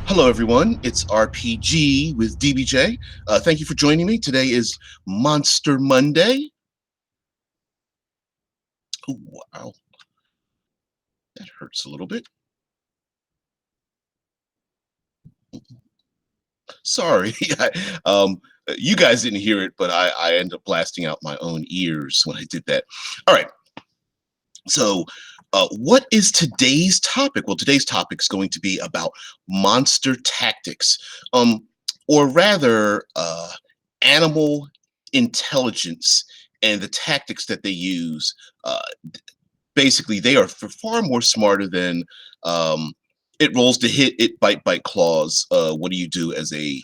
Hello, everyone. It's RPG with DBJ. Thank you for joining me. Today is Monster Monday. Oh, wow. That hurts a little bit. Sorry. You guys didn't hear it, but I ended up blasting out my own ears when I did that. All right. So, what is today's topic? Well, today's topic is going to be about monster tactics, or rather, animal intelligence and the tactics that they use. Basically, they are far more smarter than it rolls to hit, it bite claws. What do you do as a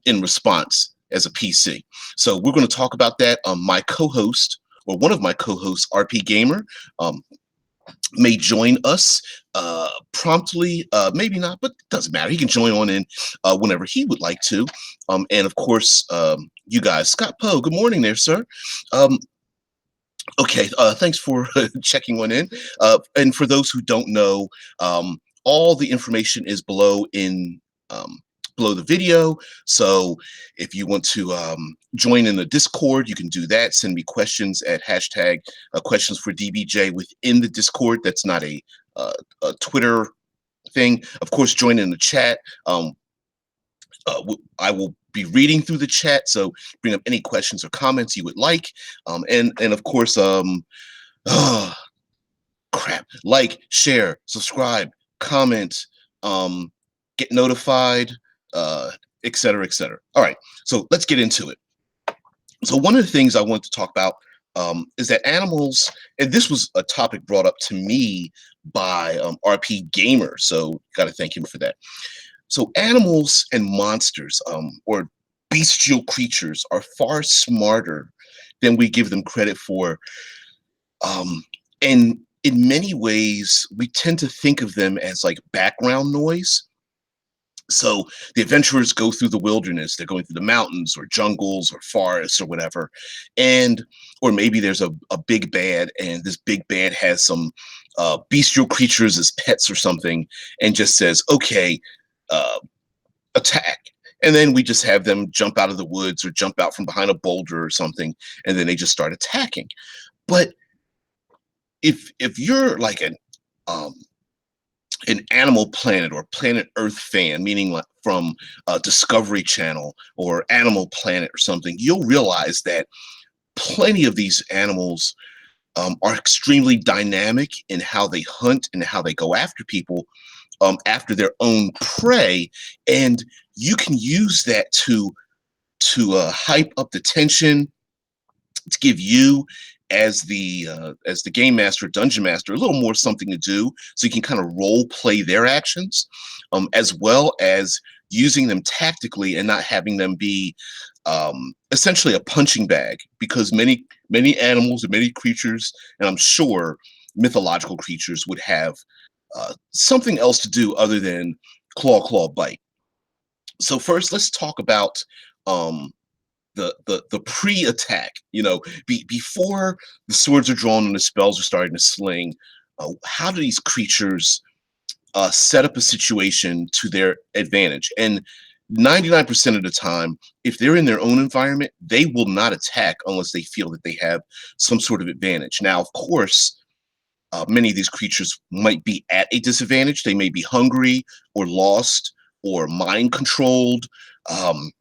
in response as a PC? So we're going to talk about that. My co-host, or one of my co-hosts, RP Gamer, um, may join us promptly. Maybe not, but doesn't matter. He can join on in whenever he would like to. And of course, you guys, Scott Poe. Good morning, there, sir. Um, Okay, thanks for checking one in. And for those who don't know, all the information is um, below the video. So if you want to join in the Discord, you can do that. Send me questions at hashtag questions for DBJ within the Discord. That's not a Twitter thing. Of course, join in the chat. I will be reading through the chat, so bring up any questions or comments you would like. And of course, oh, crap, like, share, subscribe, comment, um, get notified, et cetera, et cetera. All right, so let's get into it. So one of the things I want to talk about is that animals, and this was a topic brought up to me by RP Gamer, so got to thank him for that. So animals and monsters, or bestial creatures, are far smarter than we give them credit for. And in many ways, we tend to think of them as like background noise. So the adventurers go through the wilderness, they're going through the mountains or jungles or forests or whatever. And, or maybe there's a big bad, and this big bad has some bestial creatures as pets or something, and just says, okay, uh, attack. And then we just have them jump out of the woods or jump out from behind a boulder or something, and then they just start attacking. But if you're like an Animal Planet or Planet Earth fan, meaning like from Discovery Channel or Animal Planet or something, you'll realize that plenty of these animals are extremely dynamic in how they hunt and how they go after people, after their own prey, and you can use that to hype up the tension, to give you as the game master, dungeon master, a little more something to do, so you can kind of role play their actions, as well as using them tactically and not having them be essentially a punching bag, because many animals and many creatures, and I'm sure mythological creatures, would have something else to do other than claw bite. So first, let's talk about um, the pre-attack. You know, before the swords are drawn and the spells are starting to sling. How do these creatures set up a situation to their advantage? And 99% of the time, if they're in their own environment, they will not attack unless they feel that they have some sort of advantage. Now, of course, many of these creatures might be at a disadvantage. They may be hungry or lost or mind controlled, um,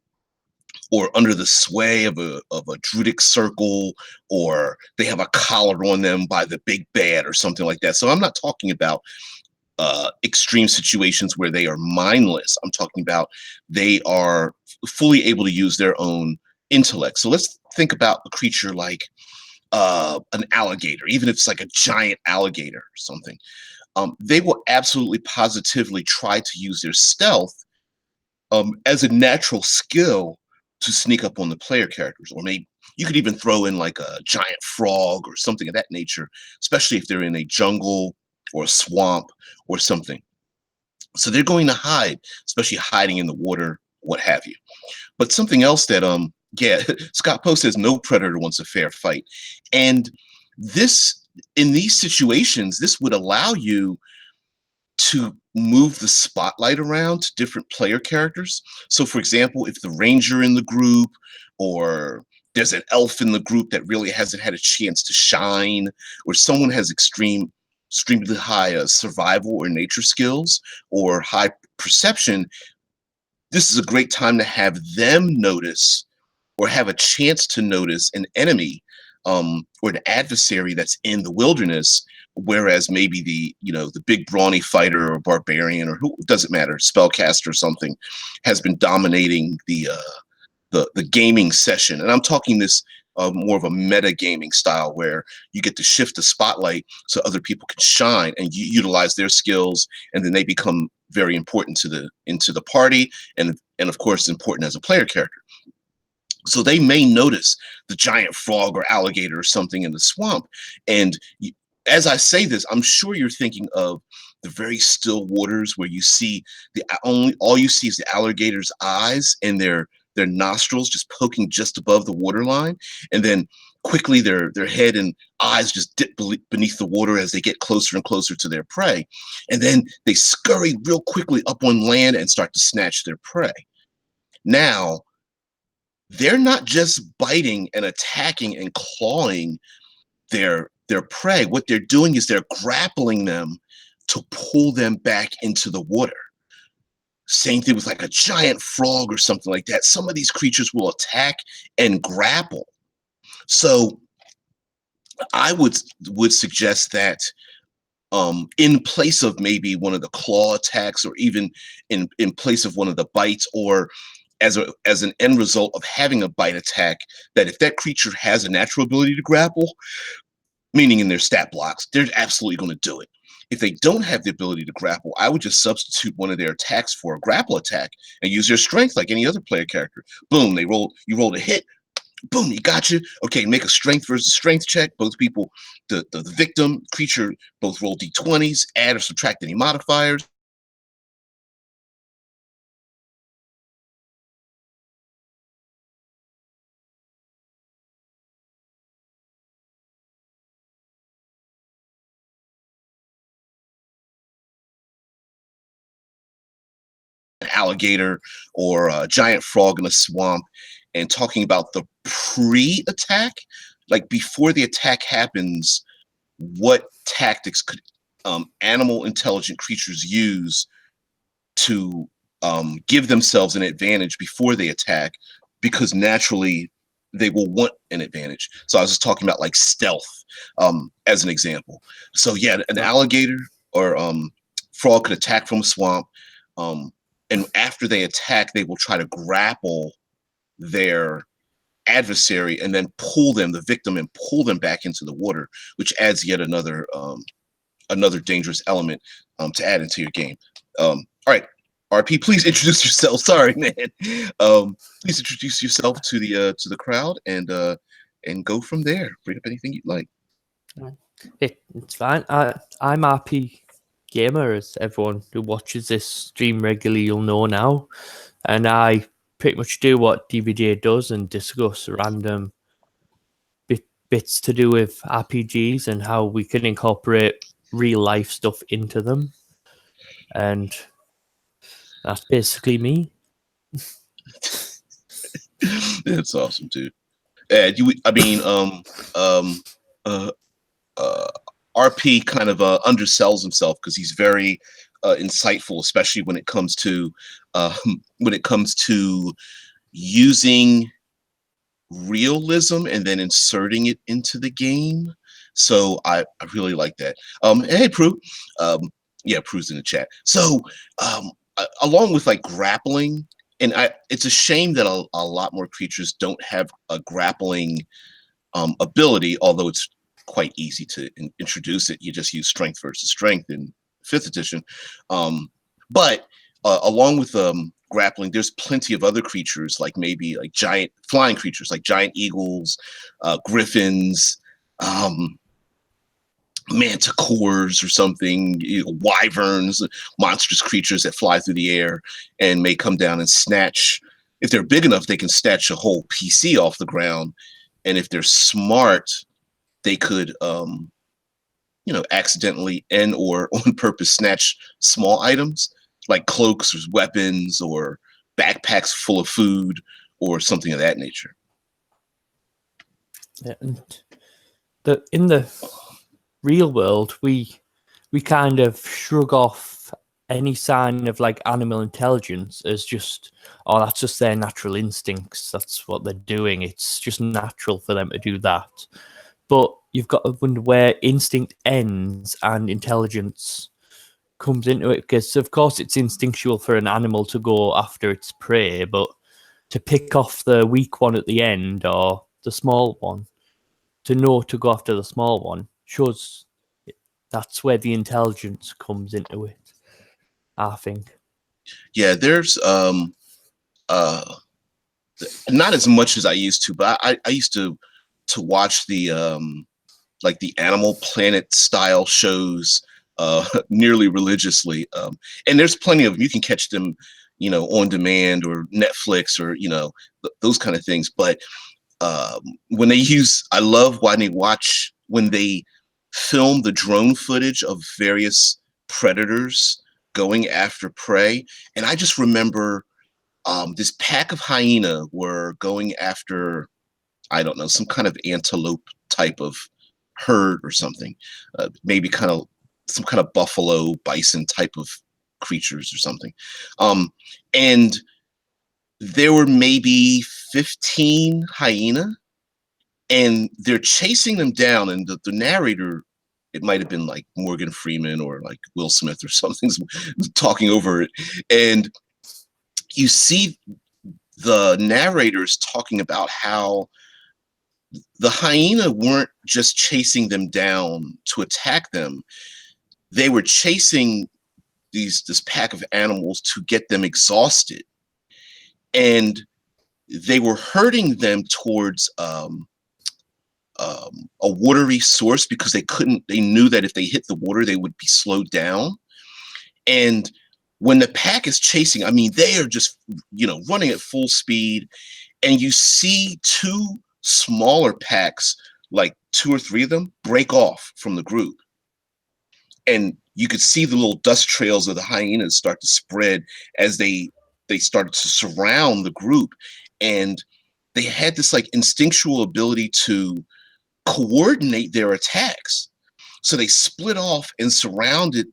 or under the sway of a druidic circle, or they have a collar on them by the big bad or something like that. So I'm not talking about extreme situations where they are mindless. I'm talking about they are fully able to use their own intellect. So let's think about a creature like an alligator, even if it's like a giant alligator or something. They will absolutely positively try to use their stealth as a natural skill to sneak up on the player characters. Or maybe you could even throw in like a giant frog or something of that nature, especially if they're in a jungle or a swamp or something. So they're going to hide, especially hiding in the water, what have you. But something else that yeah, Scott Poe says no predator wants a fair fight. And this, in these situations, this would allow you to move the spotlight around to different player characters. So, for example, if the ranger in the group, or there's an elf in the group that really hasn't had a chance to shine, or someone has extremely high survival or nature skills or high perception, this is a great time to have them notice or have a chance to notice an enemy, or an adversary that's in the wilderness, whereas maybe the big brawny fighter or barbarian, or who doesn't matter, spellcaster or something, has been dominating the gaming session. And I'm talking this more of a meta gaming style, where you get to shift the spotlight so other people can shine and utilize their skills, and then they become very important into the party, and of course important as a player character. So they may notice the giant frog or alligator or something in the swamp. And as I say this, I'm sure you're thinking of the very still waters where you see all you see is the alligator's eyes and their nostrils just poking just above the waterline, and then quickly their head and eyes just dip beneath the water as they get closer and closer to their prey, and then they scurry real quickly up on land and start to snatch their prey. Now, they're not just biting and attacking and clawing their prey. What they're doing is they're grappling them to pull them back into the water. Same thing with like a giant frog or something like that. Some of these creatures will attack and grapple. So I would suggest that in place of maybe one of the claw attacks, or even in place of one of the bites, or as an end result of having a bite attack, that if that creature has a natural ability to grapple, meaning in their stat blocks, they're absolutely going to do it. If they don't have the ability to grapple, I would just substitute one of their attacks for a grapple attack and use their strength like any other player character. Boom, you rolled a hit. Boom, you got you. Okay, make a strength versus strength check. Both people, the victim, creature, both roll d20s, add or subtract any modifiers. An alligator or a giant frog in a swamp, and talking about the pre-attack, like before the attack happens, what tactics could animal intelligent creatures use to give themselves an advantage before they attack, because naturally they will want an advantage. So I was just talking about like stealth as an example. So yeah, an alligator or frog could attack from a swamp, and after they attack, they will try to grapple their adversary and then pull them, the victim, and pull them back into the water, which adds yet another dangerous element to add into your game. All right, RP, please introduce yourself. Sorry, man. Please introduce yourself to the crowd, and go from there. Bring up anything you'd like. It's fine. I'm RP Gamer, as everyone who watches this stream regularly you'll know now, and I pretty much do what DVD does and discuss random bits to do with RPGs and how we can incorporate real life stuff into them, and that's basically me. That's awesome, dude. RP kind of undersells himself because he's very insightful, especially when it comes to using realism and then inserting it into the game. So I really like that. Hey, Prue. Yeah, Prue's in the chat. So along with like grappling, and it's a shame that a lot more creatures don't have a grappling ability, although it's quite easy to introduce it. You just use strength versus strength in 5th edition. But along with grappling, there's plenty of other creatures, like maybe like giant flying creatures, like giant eagles, griffins, manticores or something, wyverns, monstrous creatures that fly through the air and may come down and snatch. If they're big enough, they can snatch a whole PC off the ground. And if they're smart, they could accidentally and or on purpose snatch small items like cloaks or weapons or backpacks full of food or something of that nature. Yeah, and in the real world, we kind of shrug off any sign of like animal intelligence as just, oh, that's just their natural instincts. That's what they're doing. It's just natural for them to do that. But you've got to wonder where instinct ends and intelligence comes into it, because of course it's instinctual for an animal to go after its prey, but to pick off the weak one at the end or the small one, to know to go after the small one, shows that's where the intelligence comes into it, I think. Yeah, there's not as much as I used to, but I used to watch the like the Animal Planet style shows nearly religiously. And there's plenty of them. You can catch them, on demand or Netflix or those kind of things. But when they I love when they film the drone footage of various predators going after prey. And I just remember this pack of hyena were going after, I don't know, some kind of antelope type of herd or something, maybe kind of some kind of buffalo, bison type of creatures or something. And there were maybe 15 hyena, and they're chasing them down. And the narrator, it might have been like Morgan Freeman or like Will Smith or something, talking over it. And you see the narrators talking about how the hyena weren't just chasing them down to attack them. They were chasing this pack of animals to get them exhausted. And they were herding them towards a watery source because they knew that if they hit the water, they would be slowed down. And when the pack is chasing, I mean, they are just, running at full speed. And you see two smaller packs, like 2 or 3 of them, break off from the group. And you could see the little dust trails of the hyenas start to spread as they started to surround the group. And they had this like instinctual ability to coordinate their attacks. So they split off and surrounded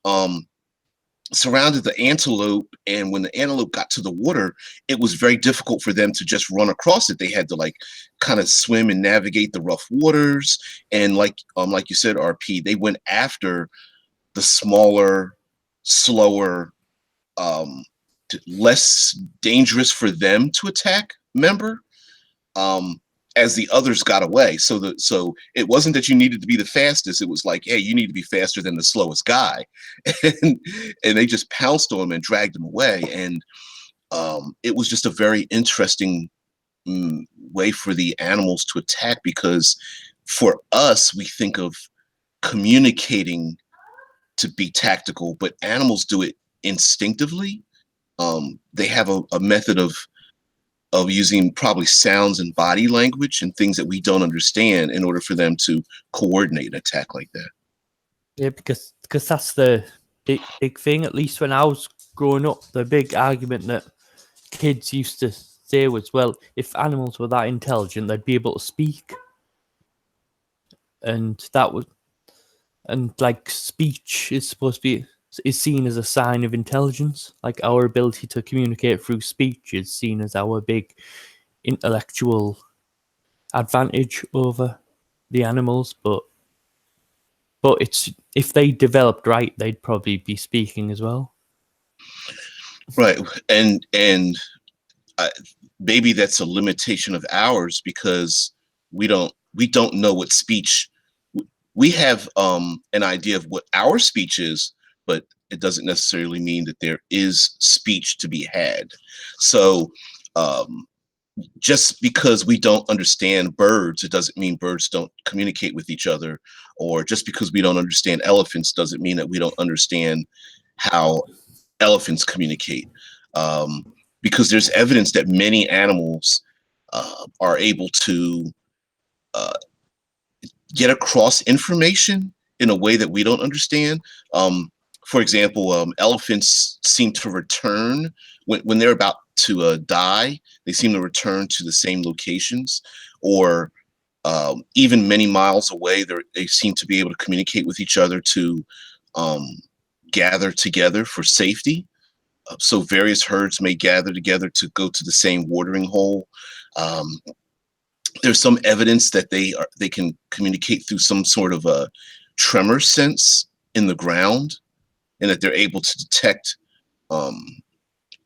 the antelope. And when the antelope got to the water, it was very difficult for them to just run across it. They had to like kind of swim and navigate the rough waters. And like you said, RP, they went after the smaller, slower, less dangerous for them to attack member, as the others got away. So it wasn't that you needed to be the fastest. It was like, hey, you need to be faster than the slowest guy. and they just pounced on him and dragged him away. And it was just a very interesting way for the animals to attack, because for us, we think of communicating to be tactical, but animals do it instinctively. They have a method of using probably sounds and body language and things that we don't understand in order for them to coordinate an attack like that. Yeah, because that's the big thing. At least when I was growing up, the big argument that kids used to say was, well, if animals were that intelligent, they'd be able to speak. And like speech is supposed to be seen as a sign of intelligence. Like our ability to communicate through speech is seen as our big intellectual advantage over the animals. But it's, if they developed right, they'd probably be speaking as well. Right, and maybe that's a limitation of ours, because we don't know what speech. We have an idea of what our speech is, but it doesn't necessarily mean that there is speech to be had. So just because we don't understand birds, it doesn't mean birds don't communicate with each other. Or just because we don't understand elephants doesn't mean that we don't understand how elephants communicate. Because there's evidence that many animals are able to get across information in a way that we don't understand. For example, elephants seem to return when they're about to die. They seem to return to the same locations, or even many miles away. They seem to be able to communicate with each other to um, gather together for safety. So various herds may gather together to go to the same watering hole. Um, there's some evidence that they can communicate through some sort of a tremor sense in the ground, and that they're able to detect um,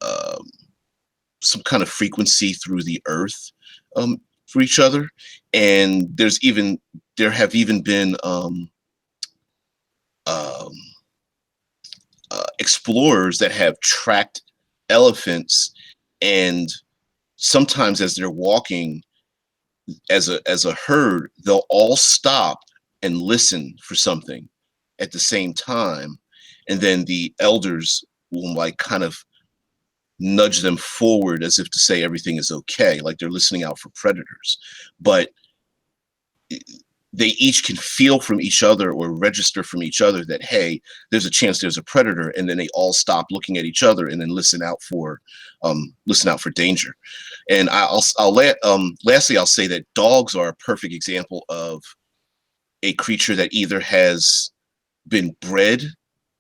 uh, some kind of frequency through the earth for each other. And there have even been um, explorers that have tracked elephants, and sometimes as they're walking as a herd, they'll all stop and listen for something at the same time, and then the elders will like kind of nudge them forward as if to say everything is okay, like they're listening out for predators. But they each can feel from each other or register from each other that, hey, there's a chance there's a predator, and then they all stop looking at each other and then listen out for danger. And lastly, I'll say that dogs are a perfect example of a creature that either has been bred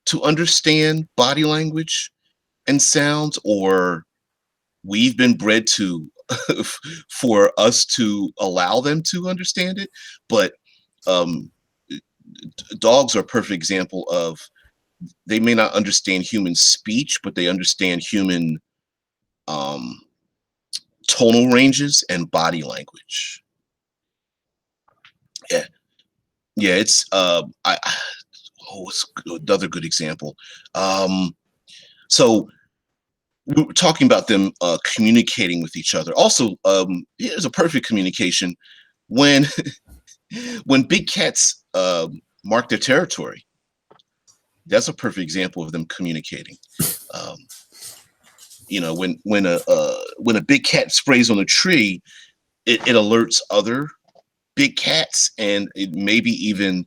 to understand body language and sounds, or we've been bred to for us to allow them to understand it. But um, dogs are a perfect example of, they may not understand human speech, but they understand human um, tonal ranges and body language. Yeah, yeah. It's another good example. So we were talking about them communicating with each other. Also, there's a perfect communication when when big cats mark their territory. That's a perfect example of them communicating. Um, when a big cat sprays on a tree, it alerts other big cats, and it maybe even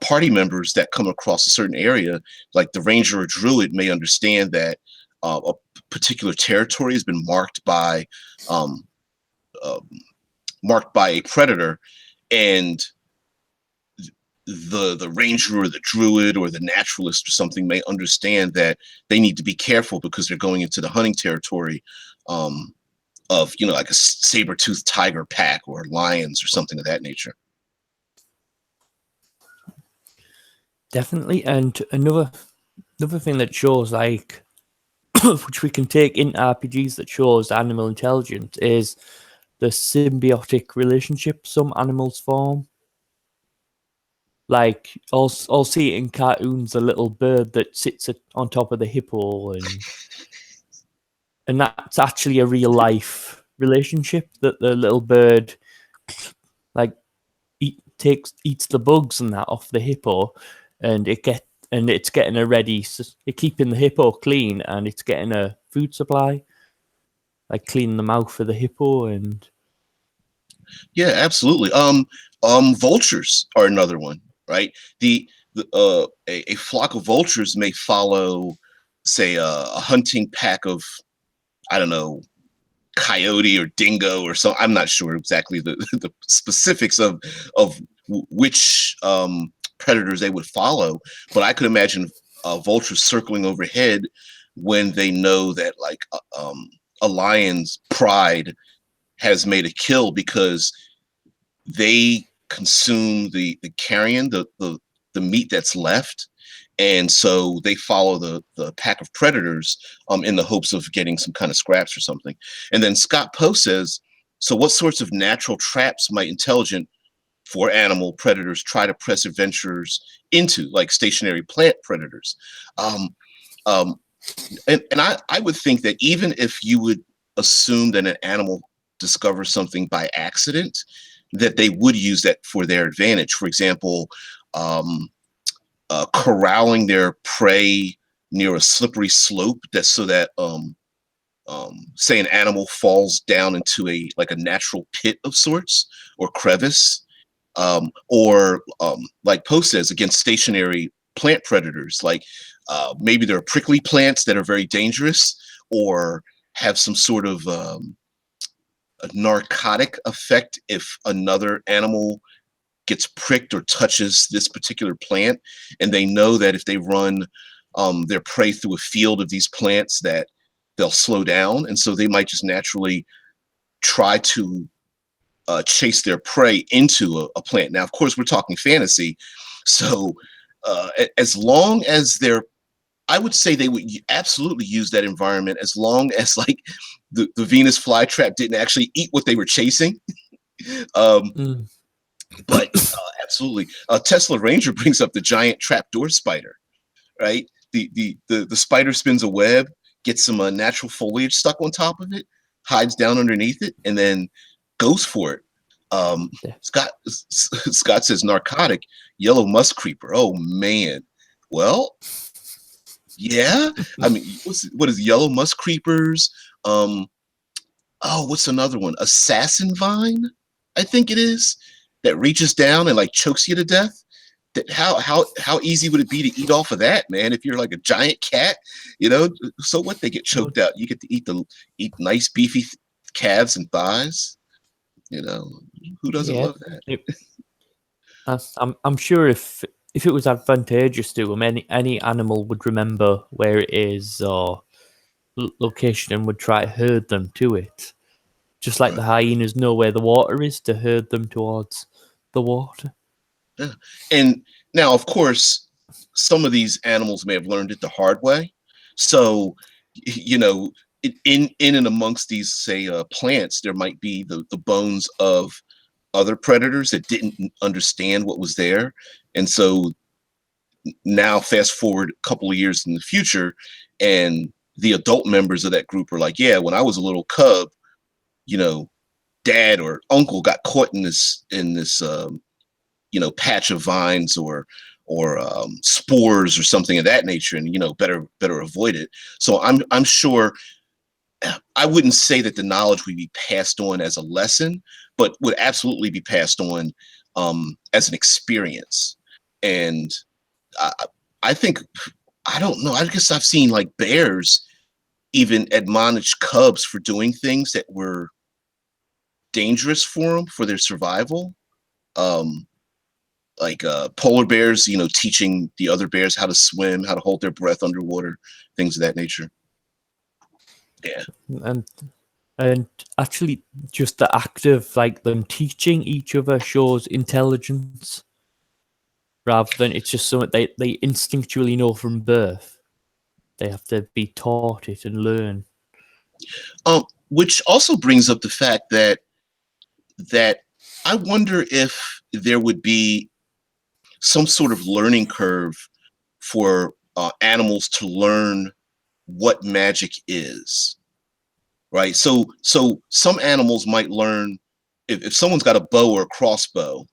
party members that come across a certain area. Like the ranger or druid may understand that a particular territory has been um, uh, marked by a predator, and the ranger or the druid or the naturalist or something may understand that they need to be careful because they're going into the hunting territory of, like a saber-toothed tiger pack or lions or something of that nature. Definitely. And another thing that shows, like, which we can take into RPGs that shows animal intelligence, is the symbiotic relationship some animals form. Like, I'll see it in cartoons, the little bird that sits on top of the hippo, and that's actually a real life relationship, that the little bird like eats the bugs and that off the hippo, and it's getting a ready, it's keeping the hippo clean, and it's getting a food supply, like cleaning the mouth of the hippo. And yeah, absolutely. Vultures are another one, right? A flock of vultures may follow, say, a hunting pack of, I don't know, coyote or dingo or so. I'm not sure exactly the specifics of which predators they would follow, but I could imagine vultures circling overhead when they know that, like, a lion's pride has made a kill, because they consume the carrion, the meat that's left, and so they follow the pack of predators in the hopes of getting some kind of scraps or something. And then Scott Poe says, so what sorts of natural traps might intelligent for animal predators try to press adventurers into, like stationary plant predators? Um, um, and I would think that even if you would assume that an animal discovers something by accident, that they would use that for their advantage. For example, corralling their prey near a slippery slope, so that say an animal falls down into a natural pit of sorts or crevice, or like Poe says, against stationary plant predators. Like maybe there are prickly plants that are very dangerous, or have some sort of a narcotic effect if another animal gets pricked or touches this particular plant, and they know that if they run their prey through a field of these plants, that they'll slow down, and so they might just naturally try to chase their prey into a plant. Now, of course, we're talking fantasy, so as long as they're, I would say they would absolutely use that environment as long as like the Venus flytrap didn't actually eat what they were chasing. um, Mm. but absolutely, Tesla Ranger brings up the giant trapdoor spider, right? The spider spins a web, gets some natural foliage stuck on top of it, hides down underneath it, and then goes for it. Yeah. Scott says narcotic, yellow musk creeper. Oh man, well, yeah. I mean, what is yellow musk creepers? Oh, what's another one? Assassin vine, I think it is, that reaches down and like chokes you to death. That how easy would it be to eat off of that, man? If you're like a giant cat, you know. So what? They get choked out. You get to eat nice beefy calves and thighs. You know, who doesn't Yeah. love that? I'm sure if it was advantageous to them, any animal would remember where it is or location and would try to herd them to it. Just like the hyenas know where the water is to herd them towards the water. Yeah. And now, of course, some of these animals may have learned it the hard way. So, you know, in and amongst these, say, plants, there might be the bones of other predators that didn't understand what was there. And so now, fast forward a couple of years in the future, and the adult members of that group are like, yeah, when I was a little cub, you know, dad or uncle got caught in this patch of vines or spores or something of that nature, and better avoid it. So I'm sure, I wouldn't say that the knowledge would be passed on as a lesson, but would absolutely be passed on as an experience. And I, I think, I don't know, I guess I've seen like bears even admonish cubs for doing things that were dangerous for them, for their survival. Um, like polar bears, teaching the other bears how to swim, how to hold their breath underwater, things of that nature. Yeah. And actually, just the act of like them teaching each other shows intelligence, rather than it's just something they instinctually know from birth. They have to be taught it and learn. Which also brings up the fact that I wonder if there would be some sort of learning curve for animals to learn what magic is, right? So some animals might learn, if someone's got a bow or a crossbow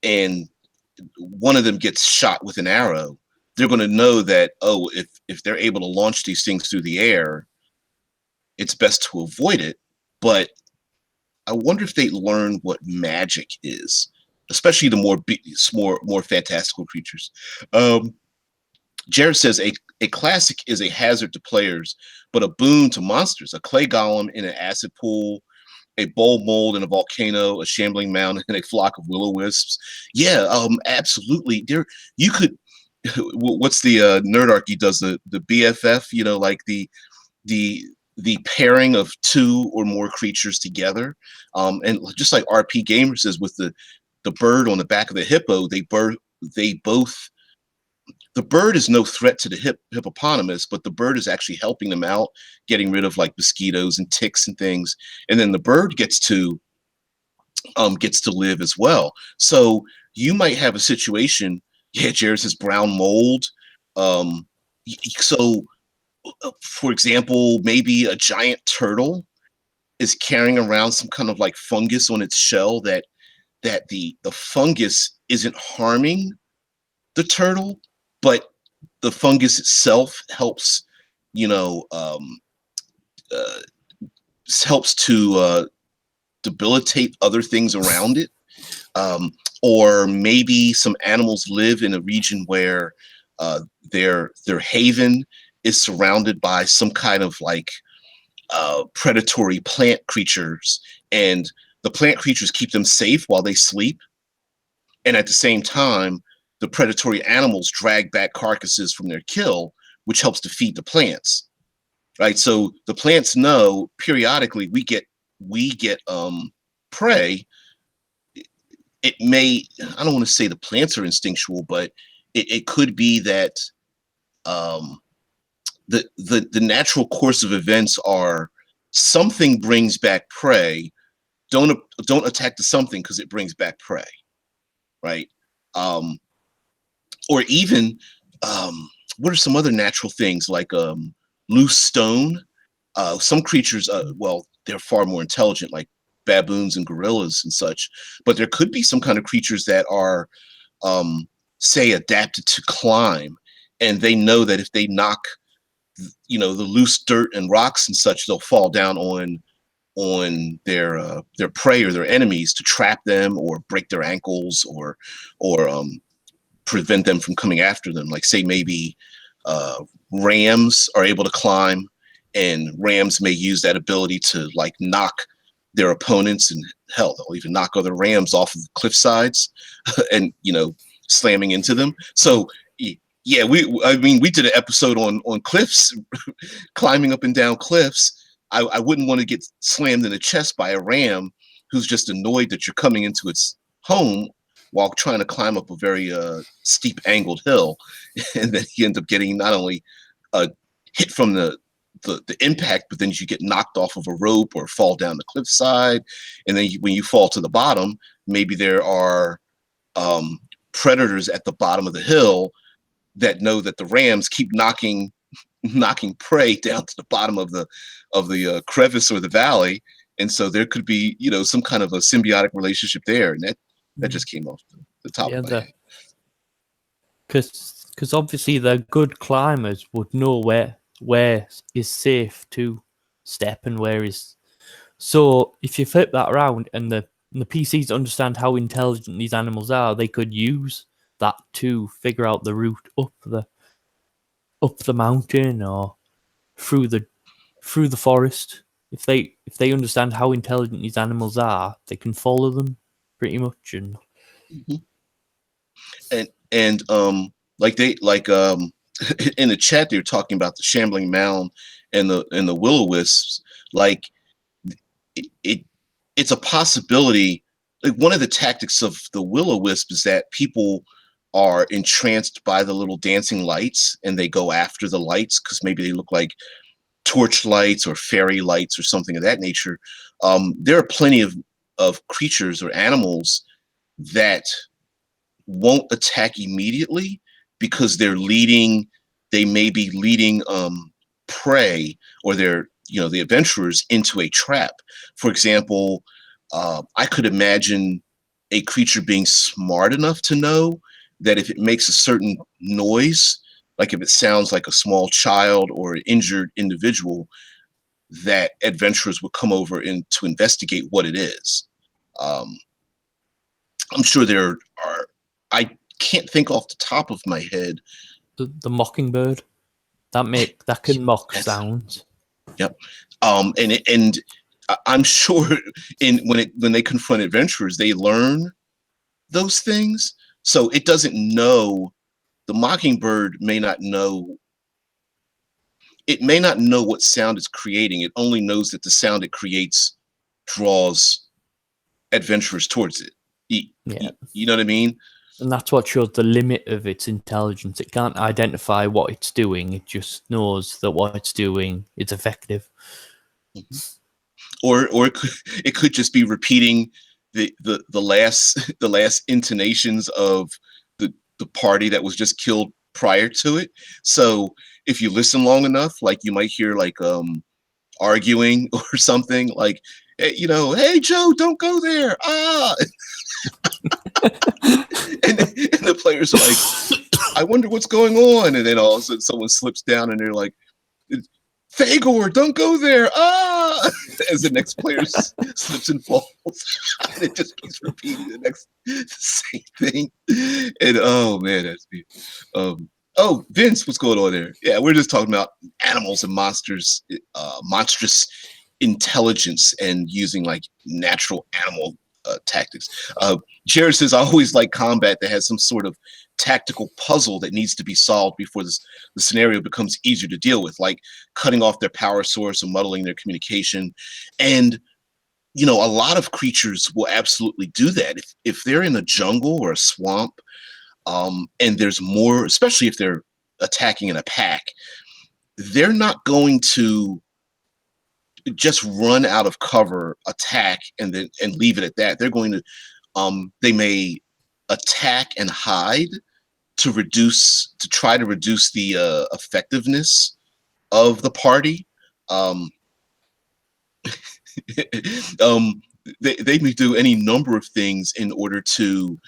and one of them gets shot with an arrow, they're going to know that, oh, if they're able to launch these things through the air, it's best to avoid it. But I wonder if they learn what magic is, especially the more fantastical creatures. Jared says a classic is a hazard to players, but a boon to monsters. A clay golem in an acid pool, a bowl mold in a volcano, a shambling mountain, and a flock of will-o-wisps. Yeah, absolutely. There, you could. What's the Nerdarchy does the BFF? Like the pairing of two or more creatures together, and just like RP Gamer says with the bird on the back of the hippo, they both. The bird is no threat to the hippopotamus, but the bird is actually helping them out, getting rid of like mosquitoes and ticks and things. And then the bird gets to live as well. So you might have a situation. Yeah, Jared says brown mold. So, for example, maybe a giant turtle is carrying around some kind of like fungus on its shell that the fungus isn't harming the turtle, but the fungus itself helps, helps to debilitate other things around it. or maybe some animals live in a region where their haven is surrounded by some kind of like predatory plant creatures, and the plant creatures keep them safe while they sleep, and at the same time the predatory animals drag back carcasses from their kill, which helps to feed the plants, right? So the plants know periodically we get prey. It may, I don't want to say the plants are instinctual, but it could be that um, the natural course of events are something brings back prey. Don't attack the something because it brings back prey, right? Um, or even what are some other natural things like loose stone? Some creatures, well, they're far more intelligent, like baboons and gorillas and such. But there could be some kind of creatures that are, say, adapted to climb, and they know that if they knock, the loose dirt and rocks and such, they'll fall down on their prey or their enemies to trap them or break their ankles or prevent them from coming after them. Like say maybe rams are able to climb, and rams may use that ability to like knock their opponents, and hell, they'll even knock other rams off of the cliff sides and slamming into them. So yeah, we did an episode on cliffs, climbing up and down cliffs. I wouldn't want to get slammed in the chest by a ram who's just annoyed that you're coming into its home while trying to climb up a very steep angled hill, and then you end up getting not only hit from the impact, but then you get knocked off of a rope or fall down the cliffside, and then when you fall to the bottom, maybe there are predators at the bottom of the hill that know that the rams keep knocking prey down to the bottom of the crevice or the valley, and so there could be some kind of a symbiotic relationship there, and that just came off the top of my head. Because obviously the good climbers would know where is safe to step and where is. So if you flip that around and the PCs understand how intelligent these animals are, they could use that to figure out the route up the mountain or through the forest. If they understand how intelligent these animals are, they can follow them pretty much. And like in the chat they were talking about the shambling mound and the will-o-wisps. Like it's a possibility. Like one of the tactics of the will-o-wisp is that people are entranced by the little dancing lights and they go after the lights because maybe they look like torch lights or fairy lights or something of that nature. There are plenty of creatures or animals that won't attack immediately because they may be leading prey or the adventurers into a trap. For example, I could imagine a creature being smart enough to know that if it makes a certain noise, like if it sounds like a small child or an injured individual, that adventurers would come over and to investigate what it is. I'm sure there are, I can't think off the top of my head. The mockingbird that can mock sounds. Yep. And I'm sure when they confront adventurers, they learn those things. So it doesn't know. The mockingbird may not know. It may not know what sound it's creating. It only knows that the sound it creates draws adventurers towards it. You know what I mean? And that's what shows the limit of its intelligence. It can't identify what it's doing. It just knows that what it's doing is effective. Or it could just be repeating the last intonations of the party that was just killed prior to it. So if you listen long enough, like you might hear like arguing or something like, hey Joe, don't go there. and the players are like, I wonder what's going on. And then all of a sudden someone slips down and they're like, Fagor, don't go there. as the next player slips and falls. And it just keeps repeating the same thing. And oh man, that's me. Oh, Vince, what's going on there? Yeah, we're just talking about animals and monsters, monstrous intelligence, and using like natural animal tactics. Jared says, I always like combat that has some sort of tactical puzzle that needs to be solved before the scenario becomes easier to deal with, like cutting off their power source and muddling their communication. And a lot of creatures will absolutely do that. If they're in a jungle or a swamp, and there's more, especially if they're attacking in a pack, they're not going to just run out of cover, attack, and leave it at that. They're going to, they may attack and hide to try to reduce the effectiveness of the party. They may do any number of things in order to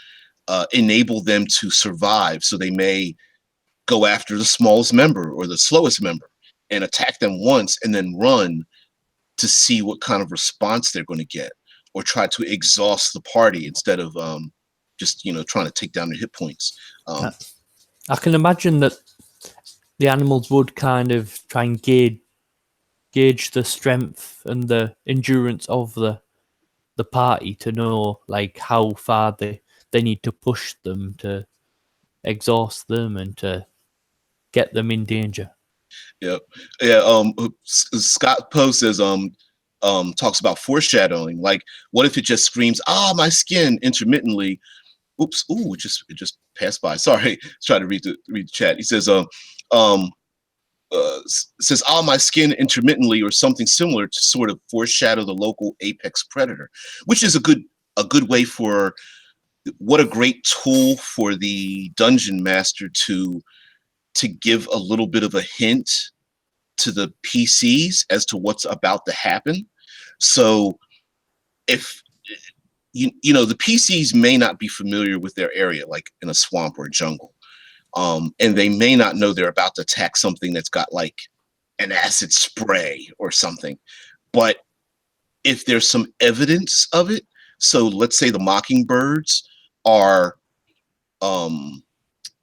enable them to survive. So they may go after the smallest member or the slowest member and attack them once and then run to see what kind of response they're going to get, or try to exhaust the party instead of just trying to take down their hit points. I can imagine that the animals would kind of try and gauge the strength and the endurance of the party to know like how far they need to push them to exhaust them and to get them in danger. Yeah. Scott Poe says talks about foreshadowing. Like, what if it just screams, my skin, intermittently? Oops. Ooh, it just passed by. Sorry. Try to read the chat. He says says, my skin, intermittently, or something similar, to sort of foreshadow the local apex predator, which is a good way for, what a great tool for the dungeon master to give a little bit of a hint to the PCs as to what's about to happen. So if the PCs may not be familiar with their area, like in a swamp or a jungle, and they may not know they're about to attack something that's got like an acid spray or something. But if there's some evidence of it, so let's say the mockingbirds are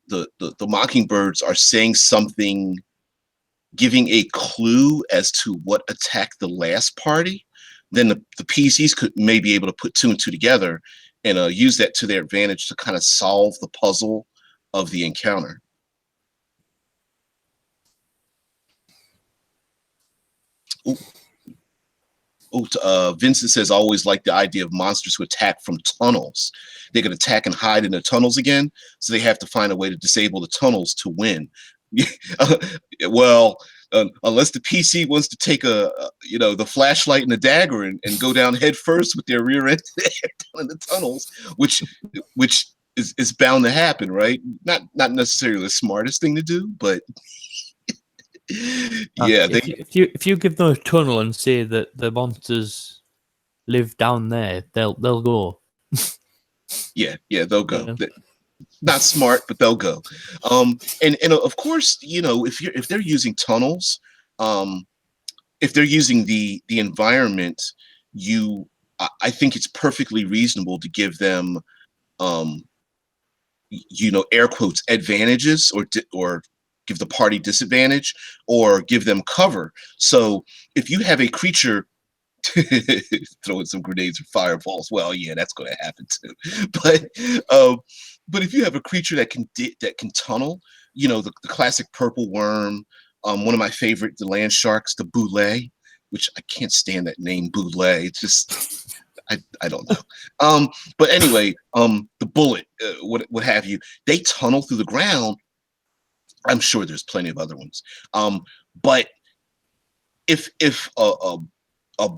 the mockingbirds are saying something, giving a clue as to what attacked the last party, then the PCs may be able to put two and two together and use that to their advantage to kind of solve the puzzle of the encounter. Vincent says, I always like the idea of monsters who attack from tunnels. They can attack and hide in the tunnels again, so they have to find a way to disable the tunnels to win. Well, unless the PC wants to take the flashlight and the dagger and go down head first with their rear end down in the tunnels, which is bound to happen, right? Not necessarily the smartest thing to do, but yeah. If you give them a tunnel and say that the monsters live down there, they'll go. Yeah, they'll go. Yeah. Not smart, but they'll go. And of course, if they're using tunnels, if they're using the environment, I think it's perfectly reasonable to give them, air quotes, advantages, or give the party disadvantage, or give them cover. So if you have a creature throwing some grenades or fireballs, well, yeah, that's going to happen too. But if you have a creature that can tunnel, the classic purple worm, one of my favorite, the land sharks, the boulet, which I can't stand that name, boulet. It's just I don't know. But anyway, the bullet, what have you, they tunnel through the ground. I'm sure there's plenty of other ones. But if a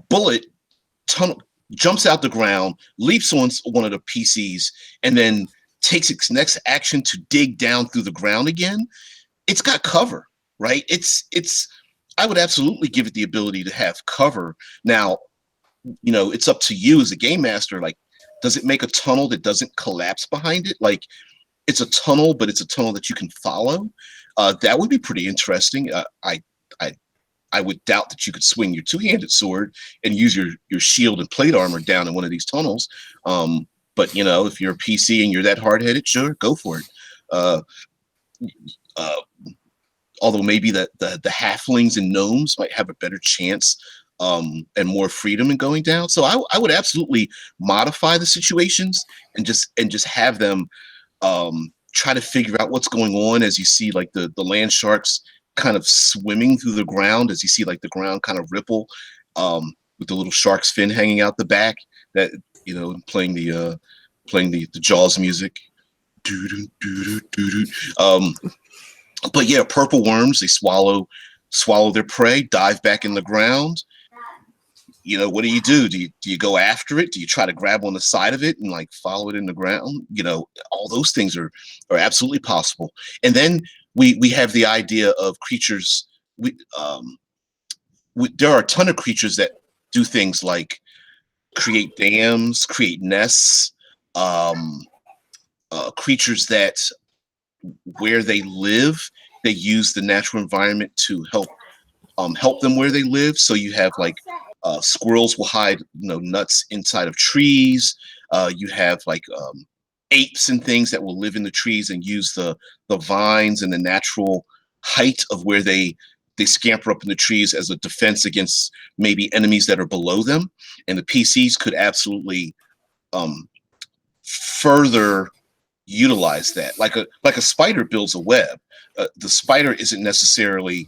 bullet jumps out the ground, leaps on one of the PCs, and then takes its next action to dig down through the ground again, it's got cover, right? I would absolutely give it the ability to have cover. Now, it's up to you as a game master. Like, does it make a tunnel that doesn't collapse behind it? Like, it's a tunnel, but it's a tunnel that you can follow. That would be pretty interesting. I would doubt that you could swing your two-handed sword and use your shield and plate armor down in one of these tunnels. But if you're a PC and you're that hard-headed, sure, go for it. Uh, uh, Although maybe the halflings and gnomes might have a better chance and more freedom in going down. So I would absolutely modify the situations and just have them try to figure out what's going on as you see like the land sharks kind of swimming through the ground, as you see like the ground kind of ripple with the little shark's fin hanging out the back, that playing the Jaws music. But yeah, purple worms, they swallow their prey, dive back in the ground. What do you do? Do you go after it? Do you try to grab on the side of it and like follow it in the ground? All those things are absolutely possible. And then we have the idea of creatures. There are a ton of creatures that do things like create dams, create nests, creatures that where they live, they use the natural environment to help them where they live. So you have like squirrels will hide nuts inside of trees. You have like apes and things that will live in the trees and use the vines and the natural height of where they scamper up in the trees as a defense against maybe enemies that are below them. And the PCs could absolutely further utilize that. Like a spider builds a web. The spider isn't necessarily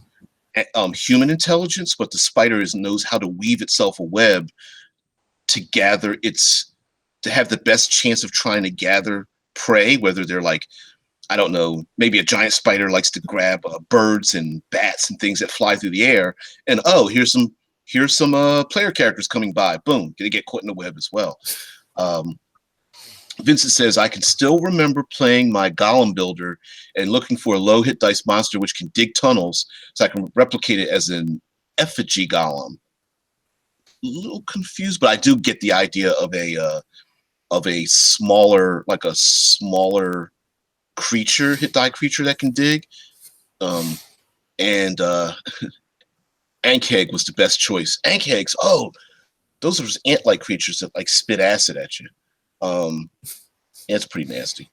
human intelligence, but the spider knows how to weave itself a web to have the best chance of trying to gather prey, whether they're like, I don't know, maybe a giant spider likes to grab birds and bats and things that fly through the air, and here's some player characters coming by, boom, gonna get caught in the web as well. Vincent says, I can still remember playing my golem builder and looking for a low hit dice monster which can dig tunnels so I can replicate it as an effigy golem. A little confused, but I do get the idea of a smaller creature, hit die creature that can dig. And Ankheg was the best choice. Ankhegs, those are just ant-like creatures that like spit acid at you. It's pretty nasty.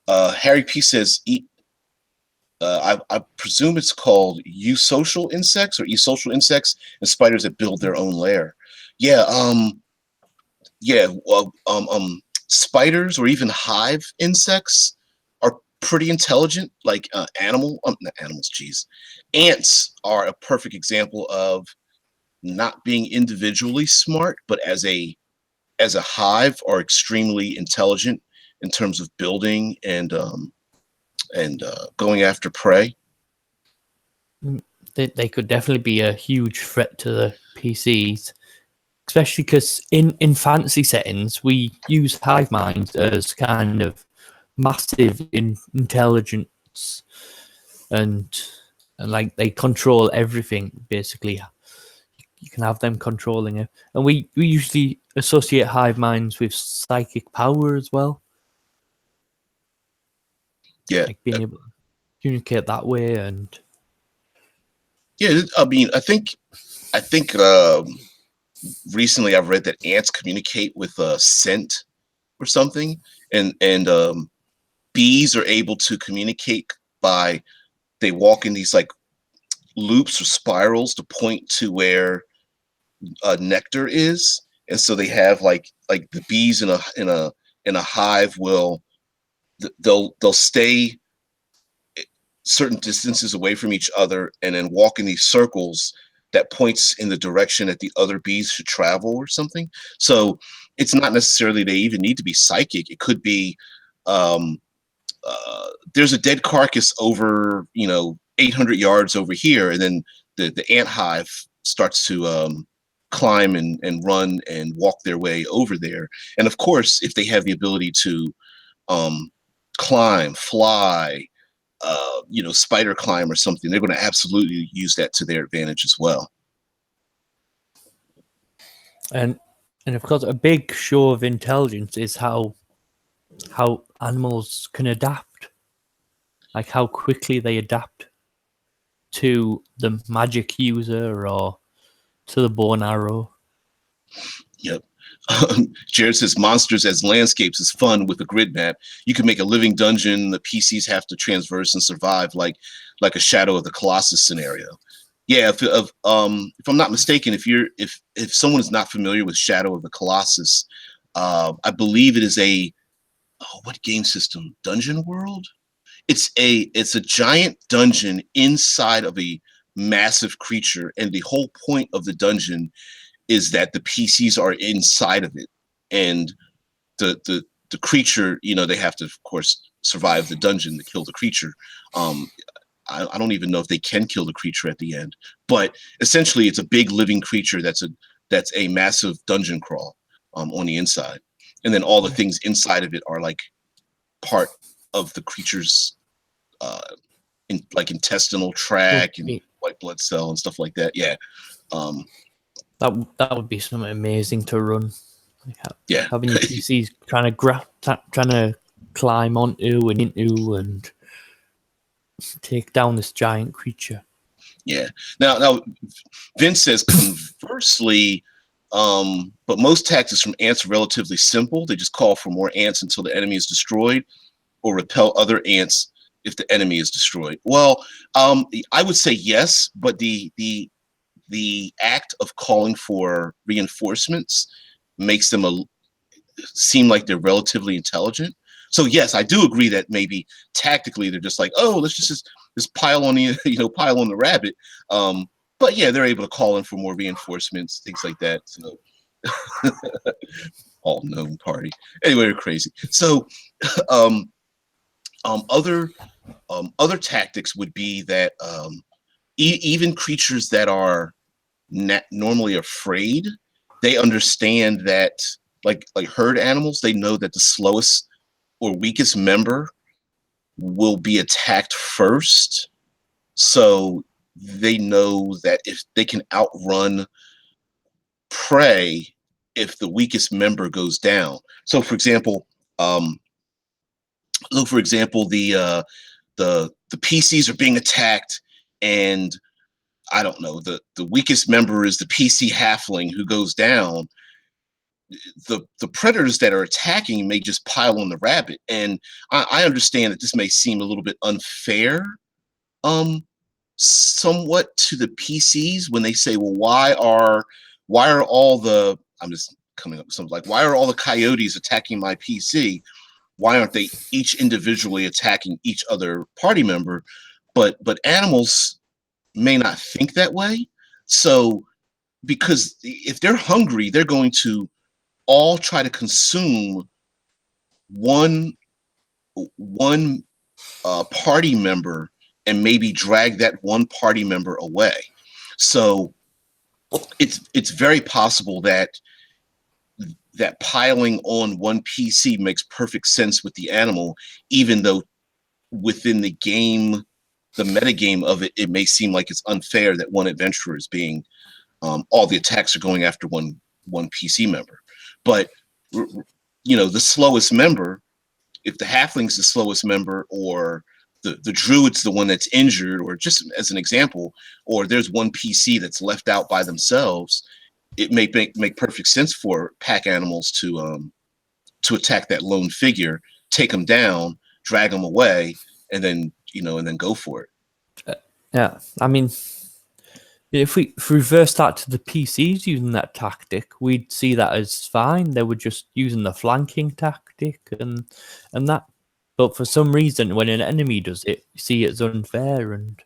Harry P says, I presume it's called eusocial insects or esocial insects, and spiders that build their own lair. Spiders or even hive insects are pretty intelligent. Like not animals, geez. Ants are a perfect example of not being individually smart, but as a hive are extremely intelligent in terms of building and going after prey. They could definitely be a huge threat to the PCs, especially because in fantasy settings we use hive minds as kind of massive intelligence, and like they control everything basically. You can have them controlling it, and we usually associate hive minds with psychic power as well. Yeah, like being able to communicate that way. And yeah, I mean, I think recently I've read that ants communicate with scent or something, and bees are able to communicate by they walk in these like loops or spirals to point to where nectar is, and so they have like the bees in a hive will they'll stay certain distances away from each other and then walk in these circles that points in the direction that the other bees should travel or something. So it's not necessarily they even need to be psychic. It could be there's a dead carcass over 800 yards over here, and then the ant hive starts to climb and run and walk their way over there. And of course, if they have the ability to climb, fly, spider climb or something, they're going to absolutely use that to their advantage as well. And of course, a big show of intelligence is how animals can adapt, like how quickly they adapt. to the magic user or to the bow and arrow. Yep. Jared says monsters as landscapes is fun with a grid map. You can make a living dungeon the PCs have to transverse and survive, like a Shadow of the Colossus scenario. Yeah, if I'm not mistaken, if someone is not familiar with Shadow of the Colossus, I believe it is what game system? Dungeon World? It's a giant dungeon inside of a massive creature, and the whole point of the dungeon is that the PCs are inside of it, and the creature, they have to, of course, survive the dungeon to kill the creature. I don't even know if they can kill the creature at the end, but essentially it's a big living creature that's a massive dungeon crawl on the inside, and then all the things inside of it are like part of the creature's intestinal tract and white blood cell and stuff like that. Yeah. That would be something amazing to run. Yeah. Having your PCs trying to climb onto and into and take down this giant creature. Yeah. Now Vince says conversely, but most tactics from ants are relatively simple. They just call for more ants until the enemy is destroyed, or repel other ants if the enemy is destroyed. Well, I would say yes, but the act of calling for reinforcements makes them seem like they're relatively intelligent. So yes, I do agree that maybe tactically they're just like, oh, let's just pile on the rabbit. But yeah, they're able to call in for more reinforcements, things like that. So all known party. Anyway, they're crazy. So other tactics would be that even creatures that are normally afraid, they understand that, like herd animals, they know that the slowest or weakest member will be attacked first. So they know that if they can outrun prey if the weakest member goes down. So for example, the PCs are being attacked, and I don't know, the weakest member is the PC halfling who goes down. The predators that are attacking may just pile on the rabbit. And I understand that this may seem a little bit unfair, somewhat to the PCs when they say, well, why are all the, I'm just coming up with something like, why are all the coyotes attacking my PC? Why aren't they each individually attacking each other party member? But animals may not think that way. So because if they're hungry, they're going to all try to consume one party member and maybe drag that one party member away. So it's very possible that piling on one PC makes perfect sense with the animal, even though within the game, the metagame of it, it may seem like it's unfair that one adventurer is being, all the attacks are going after one PC member. But, the slowest member, if the halfling's the slowest member, or the druid's the one that's injured, or just as an example, or there's one PC that's left out by themselves, it may make perfect sense for pack animals to attack that lone figure, take them down, drag them away, and then go for it. Yeah, I mean, if we reverse that to the PCs using that tactic, we'd see that as fine. They were just using the flanking tactic and that. But for some reason, when an enemy does it, you see it's unfair and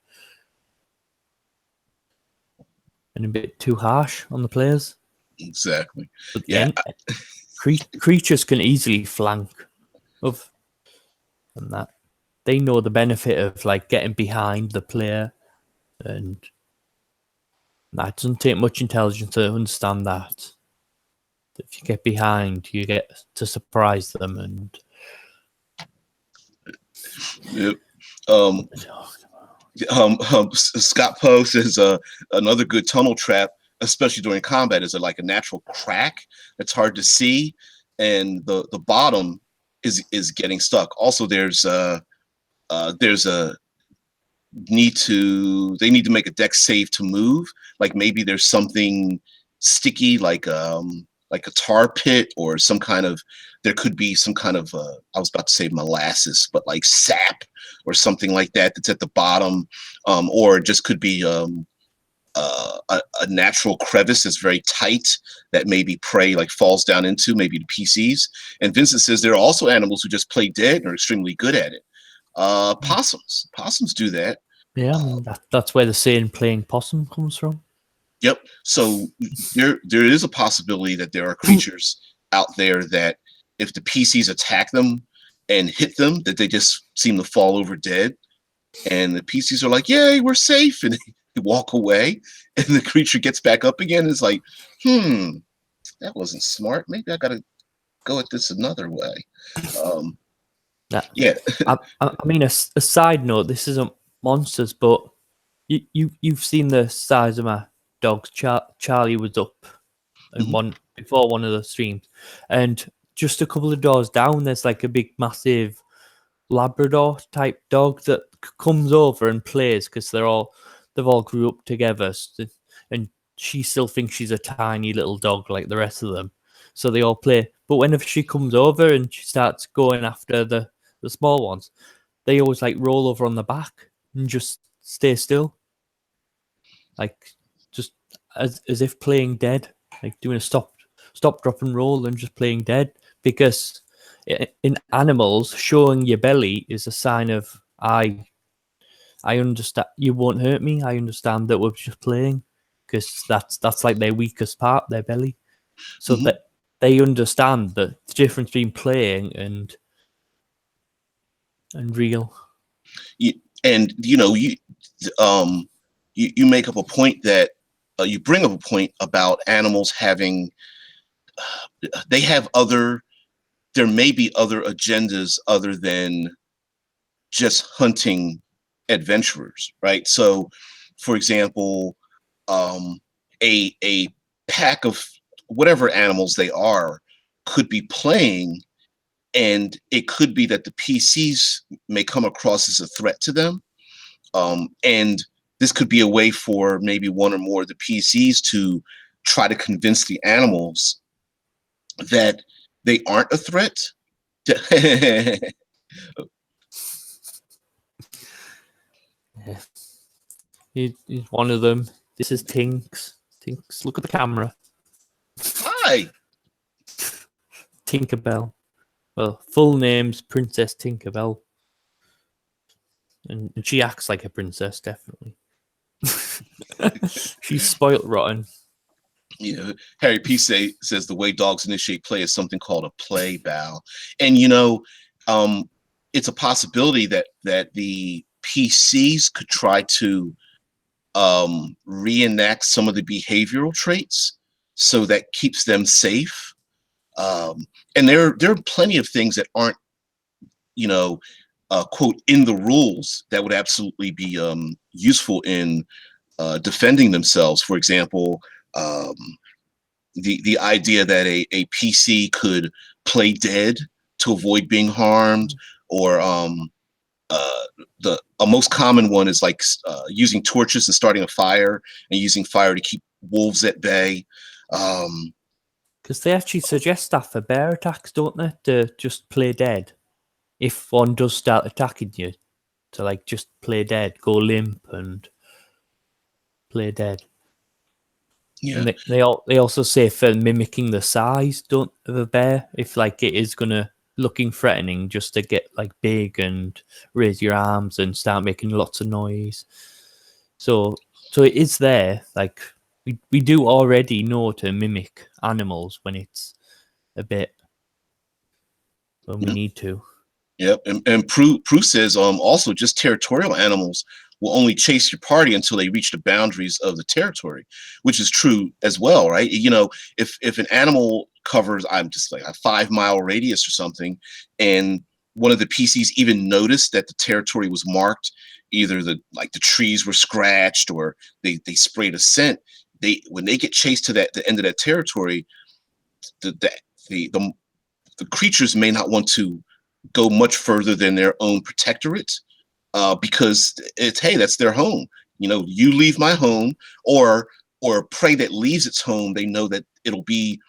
a bit too harsh on the players. Exactly. But yeah. Creatures can easily flank and that. They know the benefit of like getting behind the player, and that doesn't take much intelligence to understand that. If you get behind, you get to surprise them. And yep. Scott Poe says another good tunnel trap, especially during combat, is like a natural crack that's hard to see, and the bottom is getting stuck. Also, there's a need to make a dex save to move. Like maybe there's something sticky, like a tar pit, or some kind of, there could be some kind of I was about to say molasses, but like sap or something like that that's at the bottom, or it just could be a natural crevice that's very tight that maybe prey like falls down into, maybe the PCs. And Vincent says there are also animals who just play dead and are extremely good at it. Possums do that. Yeah, I mean, that's where the saying "playing possum" comes from. Yep. So there is a possibility that there are creatures out there that if the PCs attack them and hit them, that they just seem to fall over dead. And the PCs are like, "Yay, we're safe," and they walk away. And the creature gets back up again. And it's like, that wasn't smart. Maybe I got to go at this another way. Yeah. I mean, a side note. This isn't monsters, but you've seen the size of my dogs. Charlie was up in before one of the streams, and just a couple of doors down, there's like a big, massive Labrador type dog that comes over and plays because they've all grew up together, and she still thinks she's a tiny little dog like the rest of them. So they all play. But whenever she comes over and she starts going after the small ones, they always like roll over on the back and just stay still, like just as if playing dead, like doing a stop, drop, and roll, and just playing dead. Because in animals, showing your belly is a sign of I understand you won't hurt me. I understand that we're just playing, because that's like their weakest part, their belly. So that they understand the difference between playing and real. And you make up a point that you bring up a point about animals having there may be other agendas other than just hunting adventurers, right? So for example, a pack of whatever animals they are could be playing, and it could be that the PCs may come across as a threat to them. And this could be a way for maybe one or more of the PCs to try to convince the animals that they aren't a threat. Yeah. He's one of them. This is Tinks. Tinks, look at the camera. Hi. Tinkerbell. Well, full name's Princess Tinkerbell. And she acts like a princess, definitely. She's spoilt rotten. Yeah, Harry P says the way dogs initiate play is something called a play bow. And it's a possibility that the PCs could try to reenact some of the behavioral traits, so that keeps them safe. And there are plenty of things that aren't, quote, in the rules that would absolutely be useful in defending themselves. For example, the idea that a PC could play dead to avoid being harmed, or a most common one is like using torches and starting a fire, and using fire to keep wolves at bay. Because they actually suggest that for bear attacks, don't they? To just play dead. If one does start attacking you, to like just play dead, go limp and play dead. Yeah. And they also say for mimicking the size, of a bear, if like it is gonna looking threatening, just to get like big and raise your arms and start making lots of noise. So it is there. Like we do already know to mimic animals when it's when we need to. Yep. And Prue says also just territorial animals will only chase your party until they reach the boundaries of the territory, which is true as well, right? If an animal covers, I'm just like a 5-mile radius or something, and one of the PCs even noticed that the territory was marked, either the trees were scratched or they sprayed a scent, when they get chased to the end of that territory, the creatures may not want to go much further than their own protectorate. because it's, hey, that's their home. You leave my home, or prey that leaves its home, they know that it'll be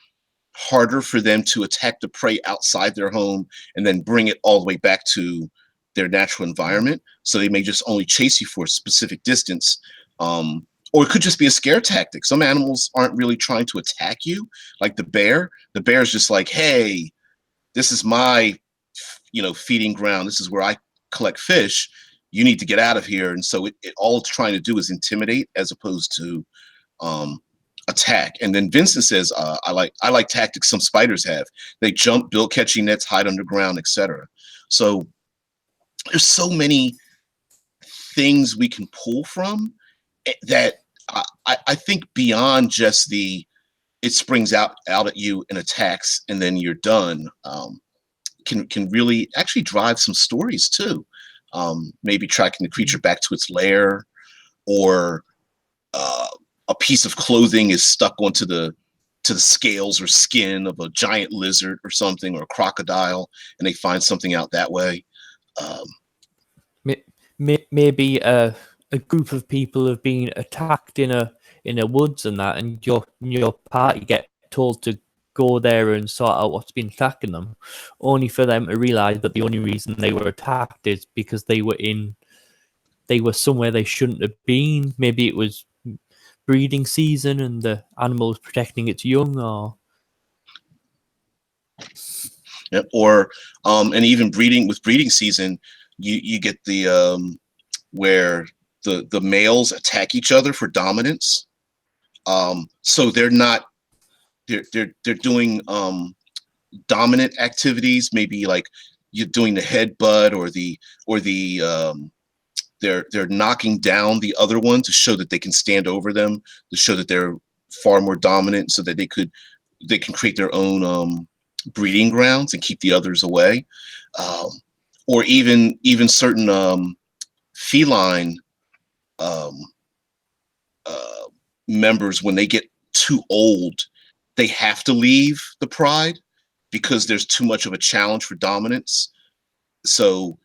harder for them to attack the prey outside their home and then bring it all the way back to their natural environment. So they may just only chase you for a specific distance. Or it could just be a scare tactic. Some animals aren't really trying to attack you, like the bear. The bear is just like, hey, this is my, feeding ground. This is where I collect fish. You need to get out of here. And so it all it's trying to do is intimidate as opposed to attack. And then Vincent says, I like tactics some spiders have. They jump, build catching nets, hide underground, etc. So there's so many things we can pull from that I think beyond just it springs out at you and attacks and then you're done, can really actually drive some stories too. Maybe tracking the creature back to its lair, or a piece of clothing is stuck onto the scales or skin of a giant lizard or something, or a crocodile, and they find something out that way. Maybe a group of people have been attacked in a woods and that, and your party get told to go there and sort out what's been attacking them, only for them to realize that the only reason they were attacked is because they were somewhere they shouldn't have been. Maybe it was breeding season and the animal was protecting its young, or or and even breeding season, you get the where the males attack each other for dominance. So they're doing dominant activities, maybe like you're doing the headbutt or the they're knocking down the other one to show that they can stand over them, to show that they're far more dominant, so that they can create their own breeding grounds and keep the others away. Or even certain feline members, when they get too old, they have to leave the pride because there's too much of a challenge for dominance. So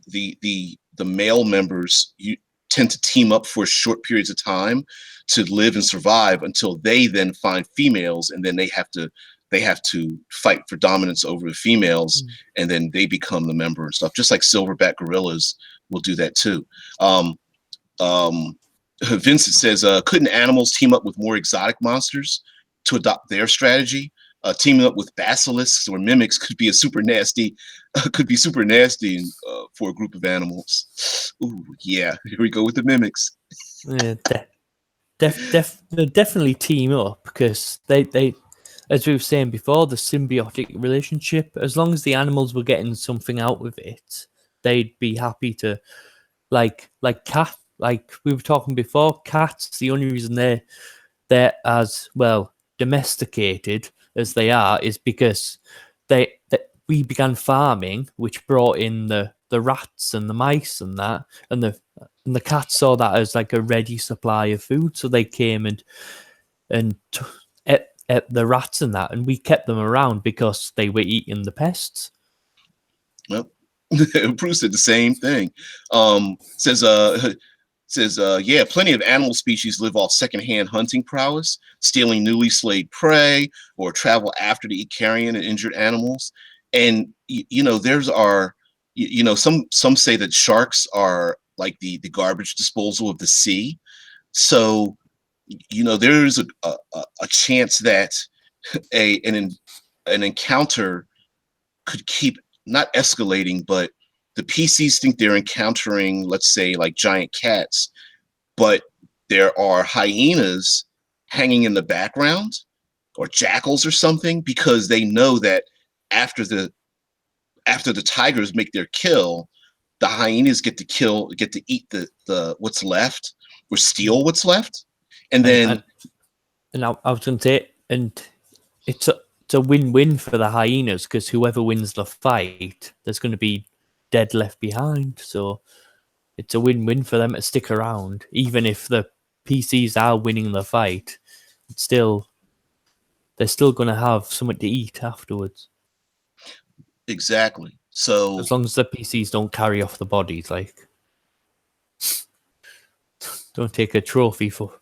the male members, you tend to team up for short periods of time to live and survive until they then find females, and then they have to fight for dominance over the females, and then they become the member and stuff. Just like silverback gorillas will do that too. Vincent says, couldn't animals team up with more exotic monsters to adopt their strategy? Teaming up with basilisks or mimics could be super nasty for a group of animals. Ooh, yeah, here we go with the mimics. Yeah, definitely team up, because they, as we were saying before, the symbiotic relationship. As long as the animals were getting something out of it, they'd be happy to, like cat. Like we were talking before, cats. The only reason they're as well domesticated as they are is because we began farming, which brought in the rats and the mice and that, and the cats saw that as like a ready supply of food, so they came and ate the rats and that, and we kept them around because they were eating the pests. Well, Bruce said the same thing. Says, yeah, plenty of animal species live off secondhand hunting prowess, stealing newly slayed prey, or travel after to eat carrion and injured animals. And some say that sharks are like the garbage disposal of the sea. So there's a chance that an encounter could keep not escalating, but the PCs think they're encountering, let's say, like giant cats, but there are hyenas hanging in the background, or jackals or something, because they know that after the tigers make their kill, the hyenas get to eat the what's left, or steal what's left, and then. And I was going to say, and it's a win-win for the hyenas, because whoever wins the fight, there's going to be dead left behind, so it's a win-win for them to stick around. Even if the PCs are winning the fight, they're still going to have something to eat afterwards. Exactly. So as long as the PCs don't carry off the bodies, like. Don't take a trophy for.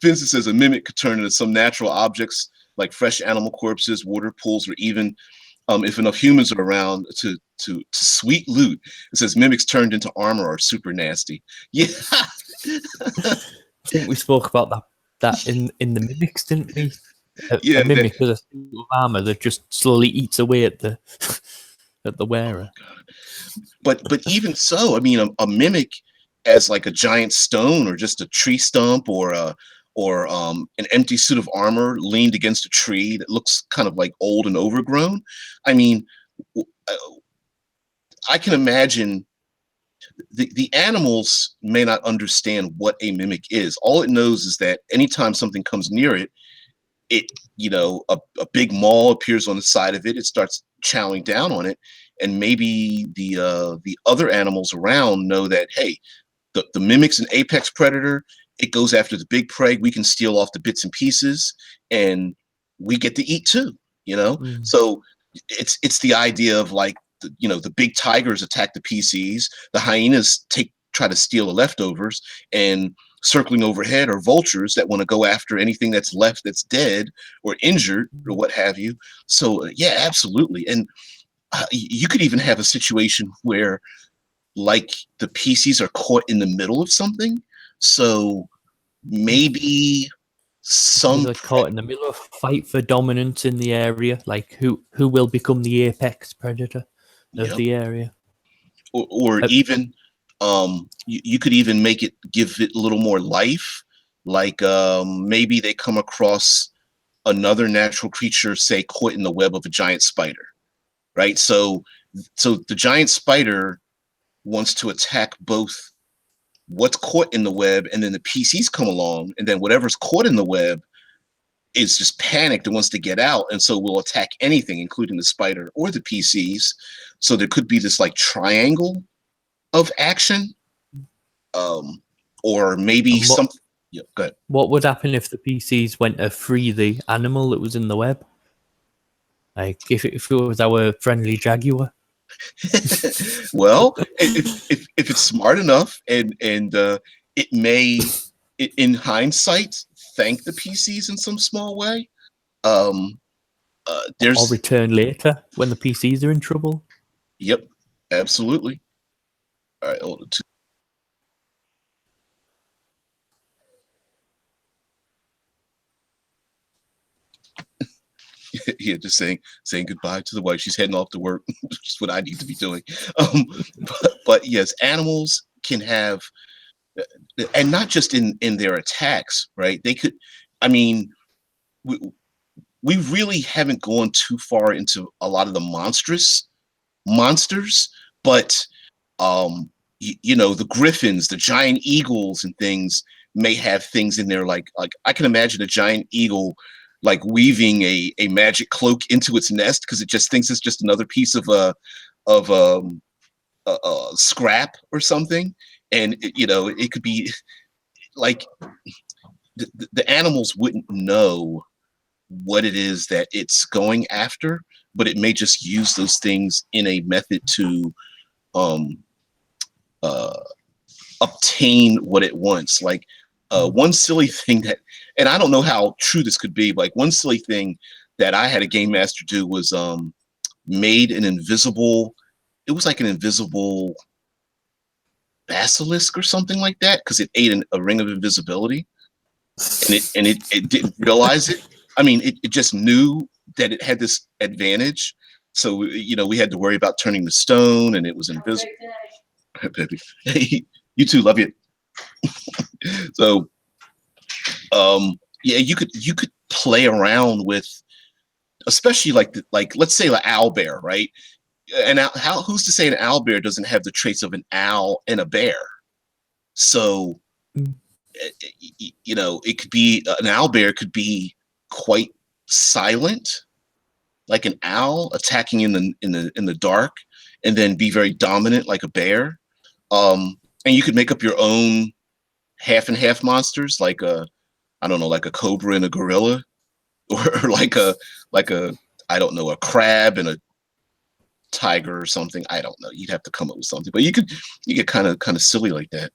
Vincent says a mimic could turn into some natural objects like fresh animal corpses, water pools, or even if enough humans are around to sweet loot. It says mimics turned into armor are super nasty. Yeah. I think we spoke about that in the mimics, didn't we? Yeah, a mimic with a suit of armor that just slowly eats away at the at the wearer. But even so, I mean, a mimic as like a giant stone or just a tree stump or an empty suit of armor leaned against a tree that looks kind of like old and overgrown. I mean, I can imagine the animals may not understand what a mimic is. All it knows is that anytime something comes near it, a big maw appears on the side of it. It starts chowing down on it, and maybe the other animals around know that, hey, the mimic's an apex predator. It goes after the big prey. We can steal off the bits and pieces, and we get to eat too. So it's the idea of like the big tigers attack the PCs, the hyenas try to steal the leftovers, and circling overhead are vultures that want to go after anything that's left that's dead or injured or what have you. So yeah, absolutely. And you could even have a situation where like the PCs are caught in the middle of something. So maybe They're caught in the middle of a fight for dominance in the area, like who will become the apex predator of the area. Or even you could even give it a little more life, like maybe they come across another natural creature, say caught in the web of a giant spider, right? So the giant spider wants to attack both what's caught in the web, and then the PCs come along, and then whatever's caught in the web is just panicked and wants to get out, and so will attack anything, including the spider or the PCs. So there could be this like triangle of action, or maybe something. Yeah, go ahead. What would happen if the PCs went to free the animal that was in the web? Like if it was our friendly jaguar. Well, if it's smart enough, and it may, in hindsight, thank the PCs in some small way. There's or return later when the PCs are in trouble. Yep, absolutely. All right, hold on. Yeah, just saying goodbye to the wife. She's heading off to work, which is what I need to be doing. But yes, animals can have, and not just in their attacks, right? They could, I mean, we really haven't gone too far into a lot of the monsters, but the griffins, the giant eagles and things may have things in there like I can imagine a giant eagle like weaving a magic cloak into its nest because it just thinks it's just another piece of a scrap or something, and it could be like the animals wouldn't know what it is that it's going after, but it may just use those things in a method to obtain what it wants. Like one silly thing that, and I don't know how true this could be, but like one silly thing that I had a game master do was made an invisible, it was like an invisible basilisk or something like that, because it ate a ring of invisibility, and it didn't realize it. I mean, it just knew that it had this advantage. So, we had to worry about turning the stone, and it was invisible. Hey, you too, love you. So, yeah, you could play around with, especially like let's say an owl bear, right? And who's to say an owl bear doesn't have the traits of an owl and a bear? So, it could be an owl bear could be quite silent, like an owl, attacking in the dark, and then be very dominant like a bear. And you could make up your own half and half monsters, like a cobra and a gorilla, or like a I don't know, a crab and tiger or something. I don't know. You'd have to come up with something, but you get kind of silly like that.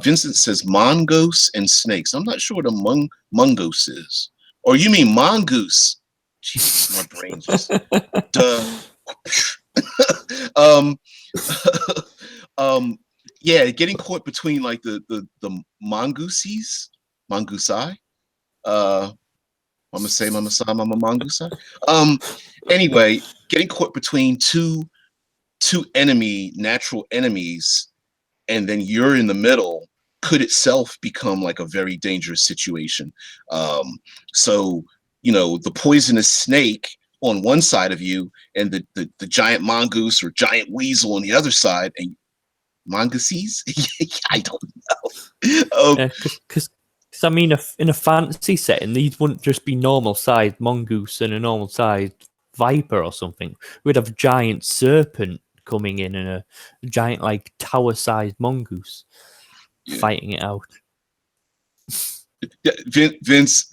Vincent says mongoose and snakes. I'm not sure what a mongoose is. Or you mean mongoose? Jesus, my brain just duh. um, yeah, getting caught between like the mongooses, mongoosei. Mama say, mama sa, mama mongoosei. Anyway, getting caught between two natural enemies, and then you're in the middle, could itself become like a very dangerous situation. So, the poisonous snake on one side of you, and the giant mongoose or giant weasel on the other side, and mongooses? I don't know. Because I mean, in a fantasy setting, these wouldn't just be normal sized mongoose and a normal sized viper or something. We'd have a giant serpent coming in and a giant like tower sized mongoose fighting it out. Vince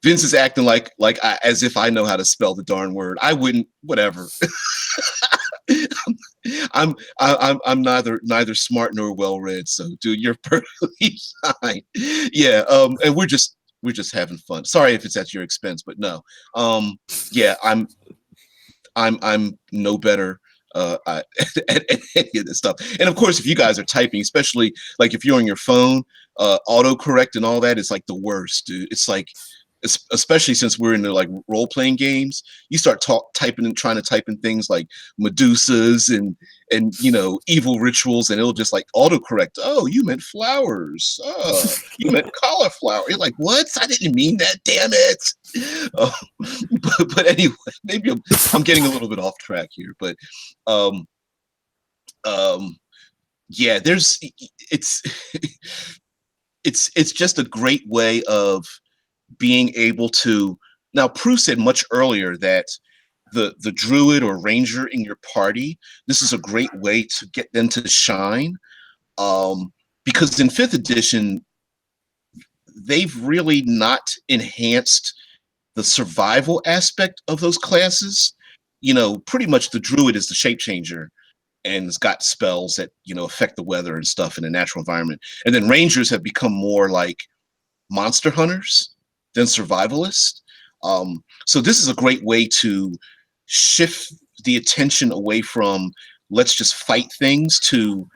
Vince is acting like as if I know how to spell the darn word. I wouldn't. Whatever. I'm neither smart nor well read. So, dude, you're perfectly fine. Yeah. And we're just having fun. Sorry if it's at your expense, but no. Yeah. I'm no better at any of this stuff. And of course, if you guys are typing, especially like if you're on your phone, autocorrect and all that is like the worst, dude. It's like, especially since we're in the like role-playing games, you start typing and trying to type in things like Medusas and evil rituals, and it'll just like autocorrect. Oh, you meant flowers. Oh, you meant cauliflower. You're like, what? I didn't mean that. Damn it. But anyway, maybe I'm getting a little bit off track here, but yeah, it's just a great way of being able to. Now, Prue said much earlier that the druid or ranger in your party, this is a great way to get them to shine, because in 5th edition they've really not enhanced the survival aspect of those classes. Pretty much the druid is the shape changer and it's got spells that affect the weather and stuff in a natural environment, and then rangers have become more like monster hunters than survivalists. So this is a great way to shift the attention away from let's just fight things to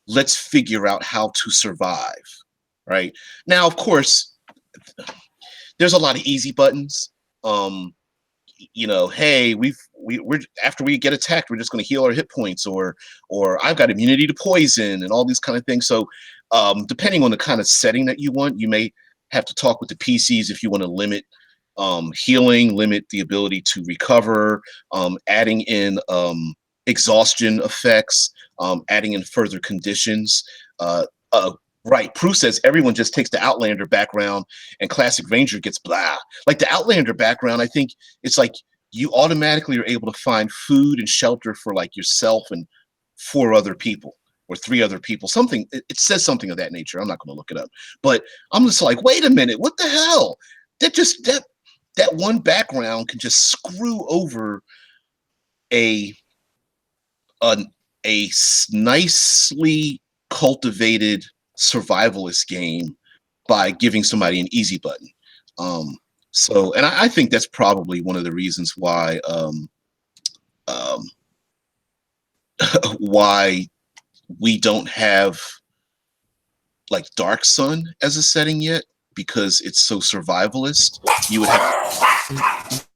let's figure out how to survive. Right now, of course, there's a lot of easy buttons. Hey, we're after we get attacked, we're just going to heal our hit points, or I've got immunity to poison and all these kind of things. So depending on the kind of setting that you want, you may have to talk with the PCs if you want to limit healing, limit the ability to recover, adding in exhaustion effects, adding in further conditions. Right, Prue says everyone just takes the Outlander background and Classic Ranger gets blah. Like the Outlander background, I think it's like you automatically are able to find food and shelter for like yourself and 4 other people. Or 3 other people, something, it says something of that nature. I'm not going to look it up, but I'm just like, wait a minute, what the hell? That one background can just screw over a nicely cultivated survivalist game by giving somebody an easy button. So, and I think that's probably one of the reasons why why we don't have like Dark Sun as a setting yet, because it's so survivalist. You would have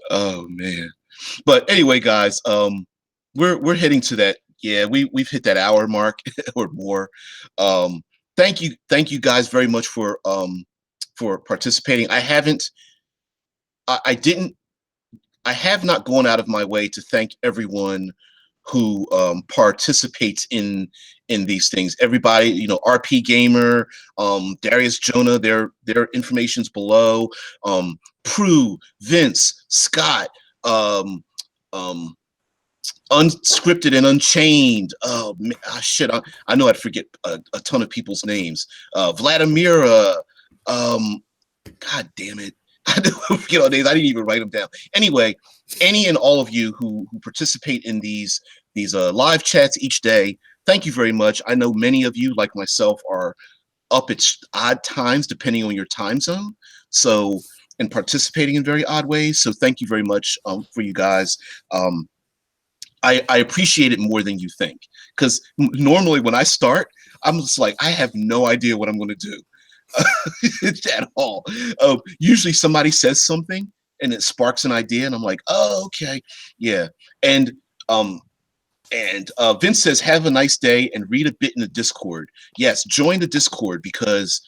oh man. But anyway, guys, we're heading to that. Yeah, we've hit that hour mark or more. Thank you guys very much for participating. I have not gone out of my way to thank everyone who participates in these things. Everybody, RP Gamer, Darius Jonah, their information's below. Prue, Vince, Scott, Unscripted and Unchained. Oh shit! I know I'd forget a ton of people's names. Vladimira. God damn it. I know names. I didn't even write them down. Anyway, any and all of you who participate in these live chats each day, thank you very much. I know many of you, like myself, are up at odd times depending on your time zone. So, and participating in very odd ways. So thank you very much for you guys. I appreciate it more than you think, because normally when I start, I'm just like, I have no idea what I'm going to do at all. Usually somebody says something and it sparks an idea, and I'm like, oh, okay, yeah. And Vince says, have a nice day and read a bit in the Discord. Yes, join the Discord, because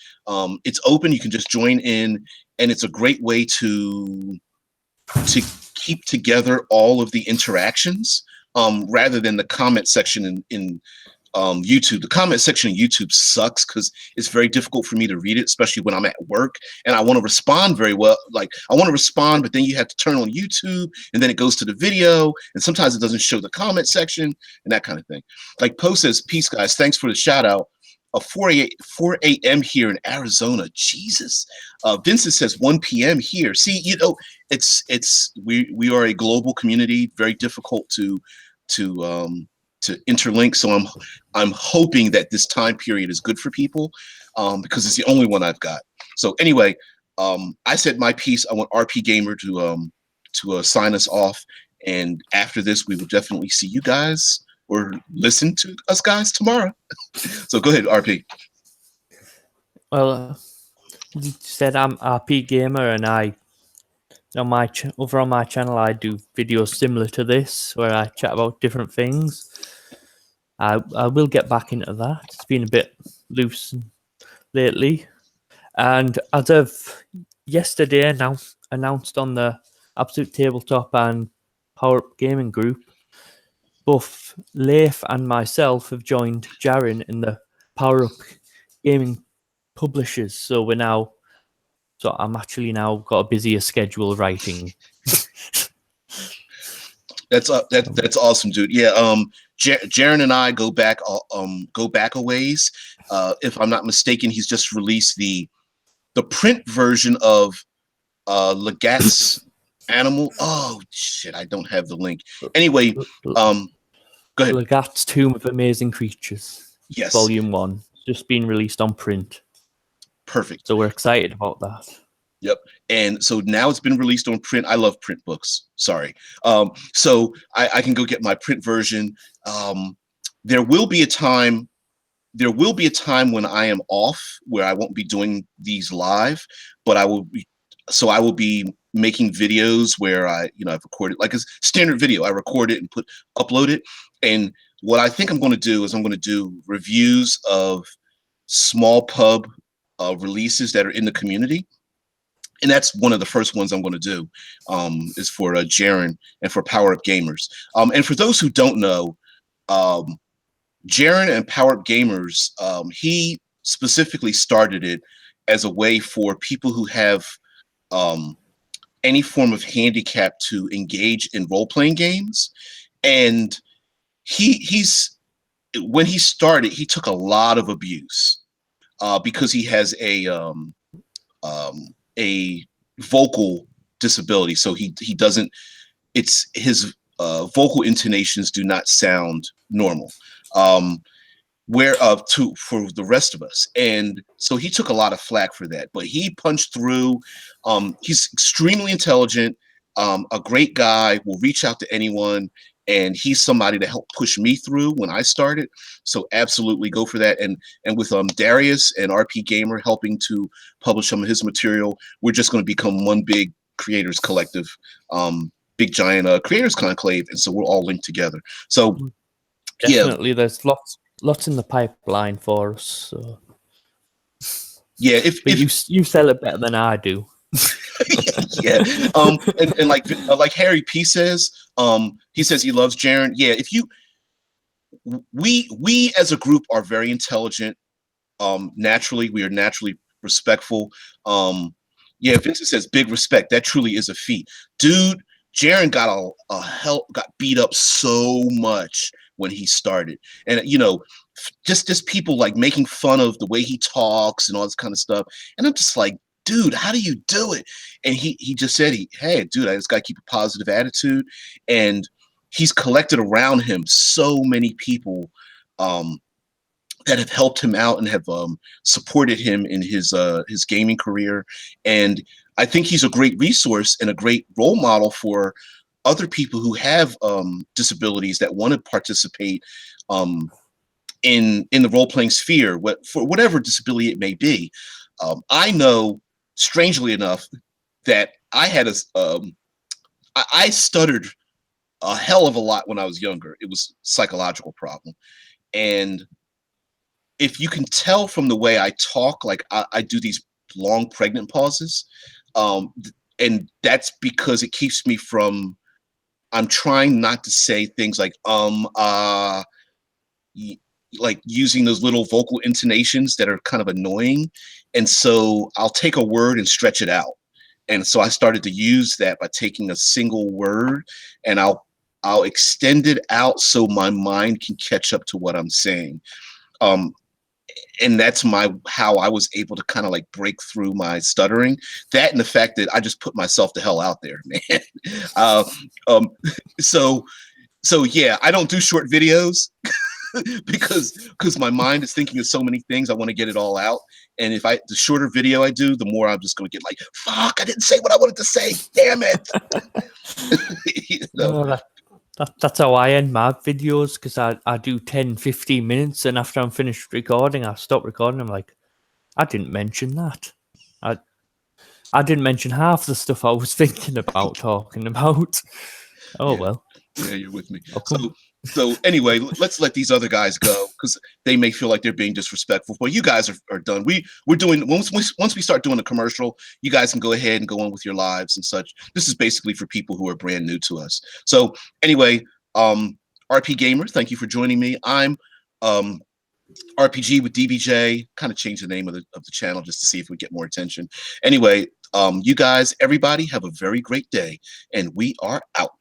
it's open. You can just join in, and it's a great way to keep together all of the interactions, rather than the comment section in YouTube. The comment section in YouTube sucks because it's very difficult for me to read it, especially when I'm at work and I want to respond very well. Like, I want to respond, but then you have to turn on YouTube and then it goes to the video, and sometimes it doesn't show the comment section and that kind of thing. Like Poe says, peace guys, thanks for the shout out. 4 a.m. here in Arizona. Jesus. Vincent says 1 p.m. here. See, we are a global community, very difficult to interlink. So I'm hoping that this time period is good for people, because it's the only one I've got. So anyway, I said my piece. I want RP Gamer to sign us off, and after this, we will definitely see you guys or listen to us guys tomorrow. So go ahead, RP. Well, you said I'm RP Gamer, and over on my channel, I do videos similar to this where I chat about different things. I will get back into that. It's been a bit loose lately. And as of yesterday, announced on the Absolute Tabletop and Power Up Gaming group, both Leif and myself have joined Jaren in the Power Up Gaming publishers. So I'm actually now got a busier schedule writing. That's awesome, dude. Yeah, Jaren and I go back a ways. If I'm not mistaken, he's just released the print version of Legat's Animal. Oh shit, I don't have the link. Anyway, go ahead. Legat's Tomb of Amazing Creatures. Yes. Volume 1. Just been released on print. Perfect. So we're excited about that. Yep. And so now it's been released on print. I love print books. Sorry. So I can go get my print version. There will be a time when I am off, where I won't be doing these live, but I will be making videos where I've recorded like a standard video. I record it and upload it. And what I think I'm going to do is I'm going to do reviews of small pub releases that are in the community. And that's one of the first ones I'm going to do, is for Jaren and for Power Up Gamers. And for those who don't know, Jaren and Power Up Gamers, he specifically started it as a way for people who have any form of handicap to engage in role-playing games. And when he started, he took a lot of abuse because he has a vocal disability. So he doesn't, it's his vocal intonations do not sound normal. For the rest of us. And so he took a lot of flack for that, but he punched through. He's extremely intelligent, a great guy, will reach out to anyone. And he's somebody to help push me through when I started. So absolutely go for that. And with Darius and RP Gamer helping to publish some of his material, we're just going to become one big creators collective, big giant creators conclave. And so we're all linked together. So definitely, there's lots in the pipeline for us. So. Yeah, if you sell it better than I do. Yeah. And like Harry P says, he says he loves Jaren. Yeah, we as a group are very intelligent. Naturally, we are naturally respectful. Yeah, Vincent says big respect. That truly is a feat. Dude, Jaren got got beat up so much when he started. And just people like making fun of the way he talks and all this kind of stuff. And I'm just like, dude, how do you do it? And he just said, hey, dude, I just got to keep a positive attitude. And he's collected around him so many people that have helped him out and have supported him in his gaming career. And I think he's a great resource and a great role model for other people who have disabilities that want to participate in the role-playing sphere, for whatever disability it may be. I know, strangely enough, that I stuttered a hell of a lot when I was younger. It was a psychological problem. And if you can tell from the way I talk, like I do these long pregnant pauses, and that's because it keeps me from, I'm trying not to say things like like using those little vocal intonations that are kind of annoying. And so I'll take a word and stretch it out. And so I started to use that by taking a single word, and I'll extend it out so my mind can catch up to what I'm saying. And that's how I was able to kind of like break through my stuttering. That and the fact that I just put myself the hell out there, man. So yeah, I don't do short videos because my mind is thinking of so many things. I want to get it all out. And the shorter video I do, the more I'm just going to get like, fuck, I didn't say what I wanted to say. Damn it. You know? No, that's how I end my videos, because I do 10, 15 minutes, and after I'm finished recording, I stop recording. I'm like, I didn't mention that. I didn't mention half the stuff I was thinking about talking about. Oh, yeah. Well. Yeah, you're with me. So anyway, let's let these other guys go, because they may feel like they're being disrespectful. But you guys are done. We're doing, once we start doing a commercial, you guys can go ahead and go on with your lives and such. This is basically for people who are brand new to us. So anyway, RP Gamer, thank you for joining me. I'm RPG with DBJ. Kind of change the name of the channel just to see if we get more attention. Anyway, you guys, everybody, have a very great day, and we are out.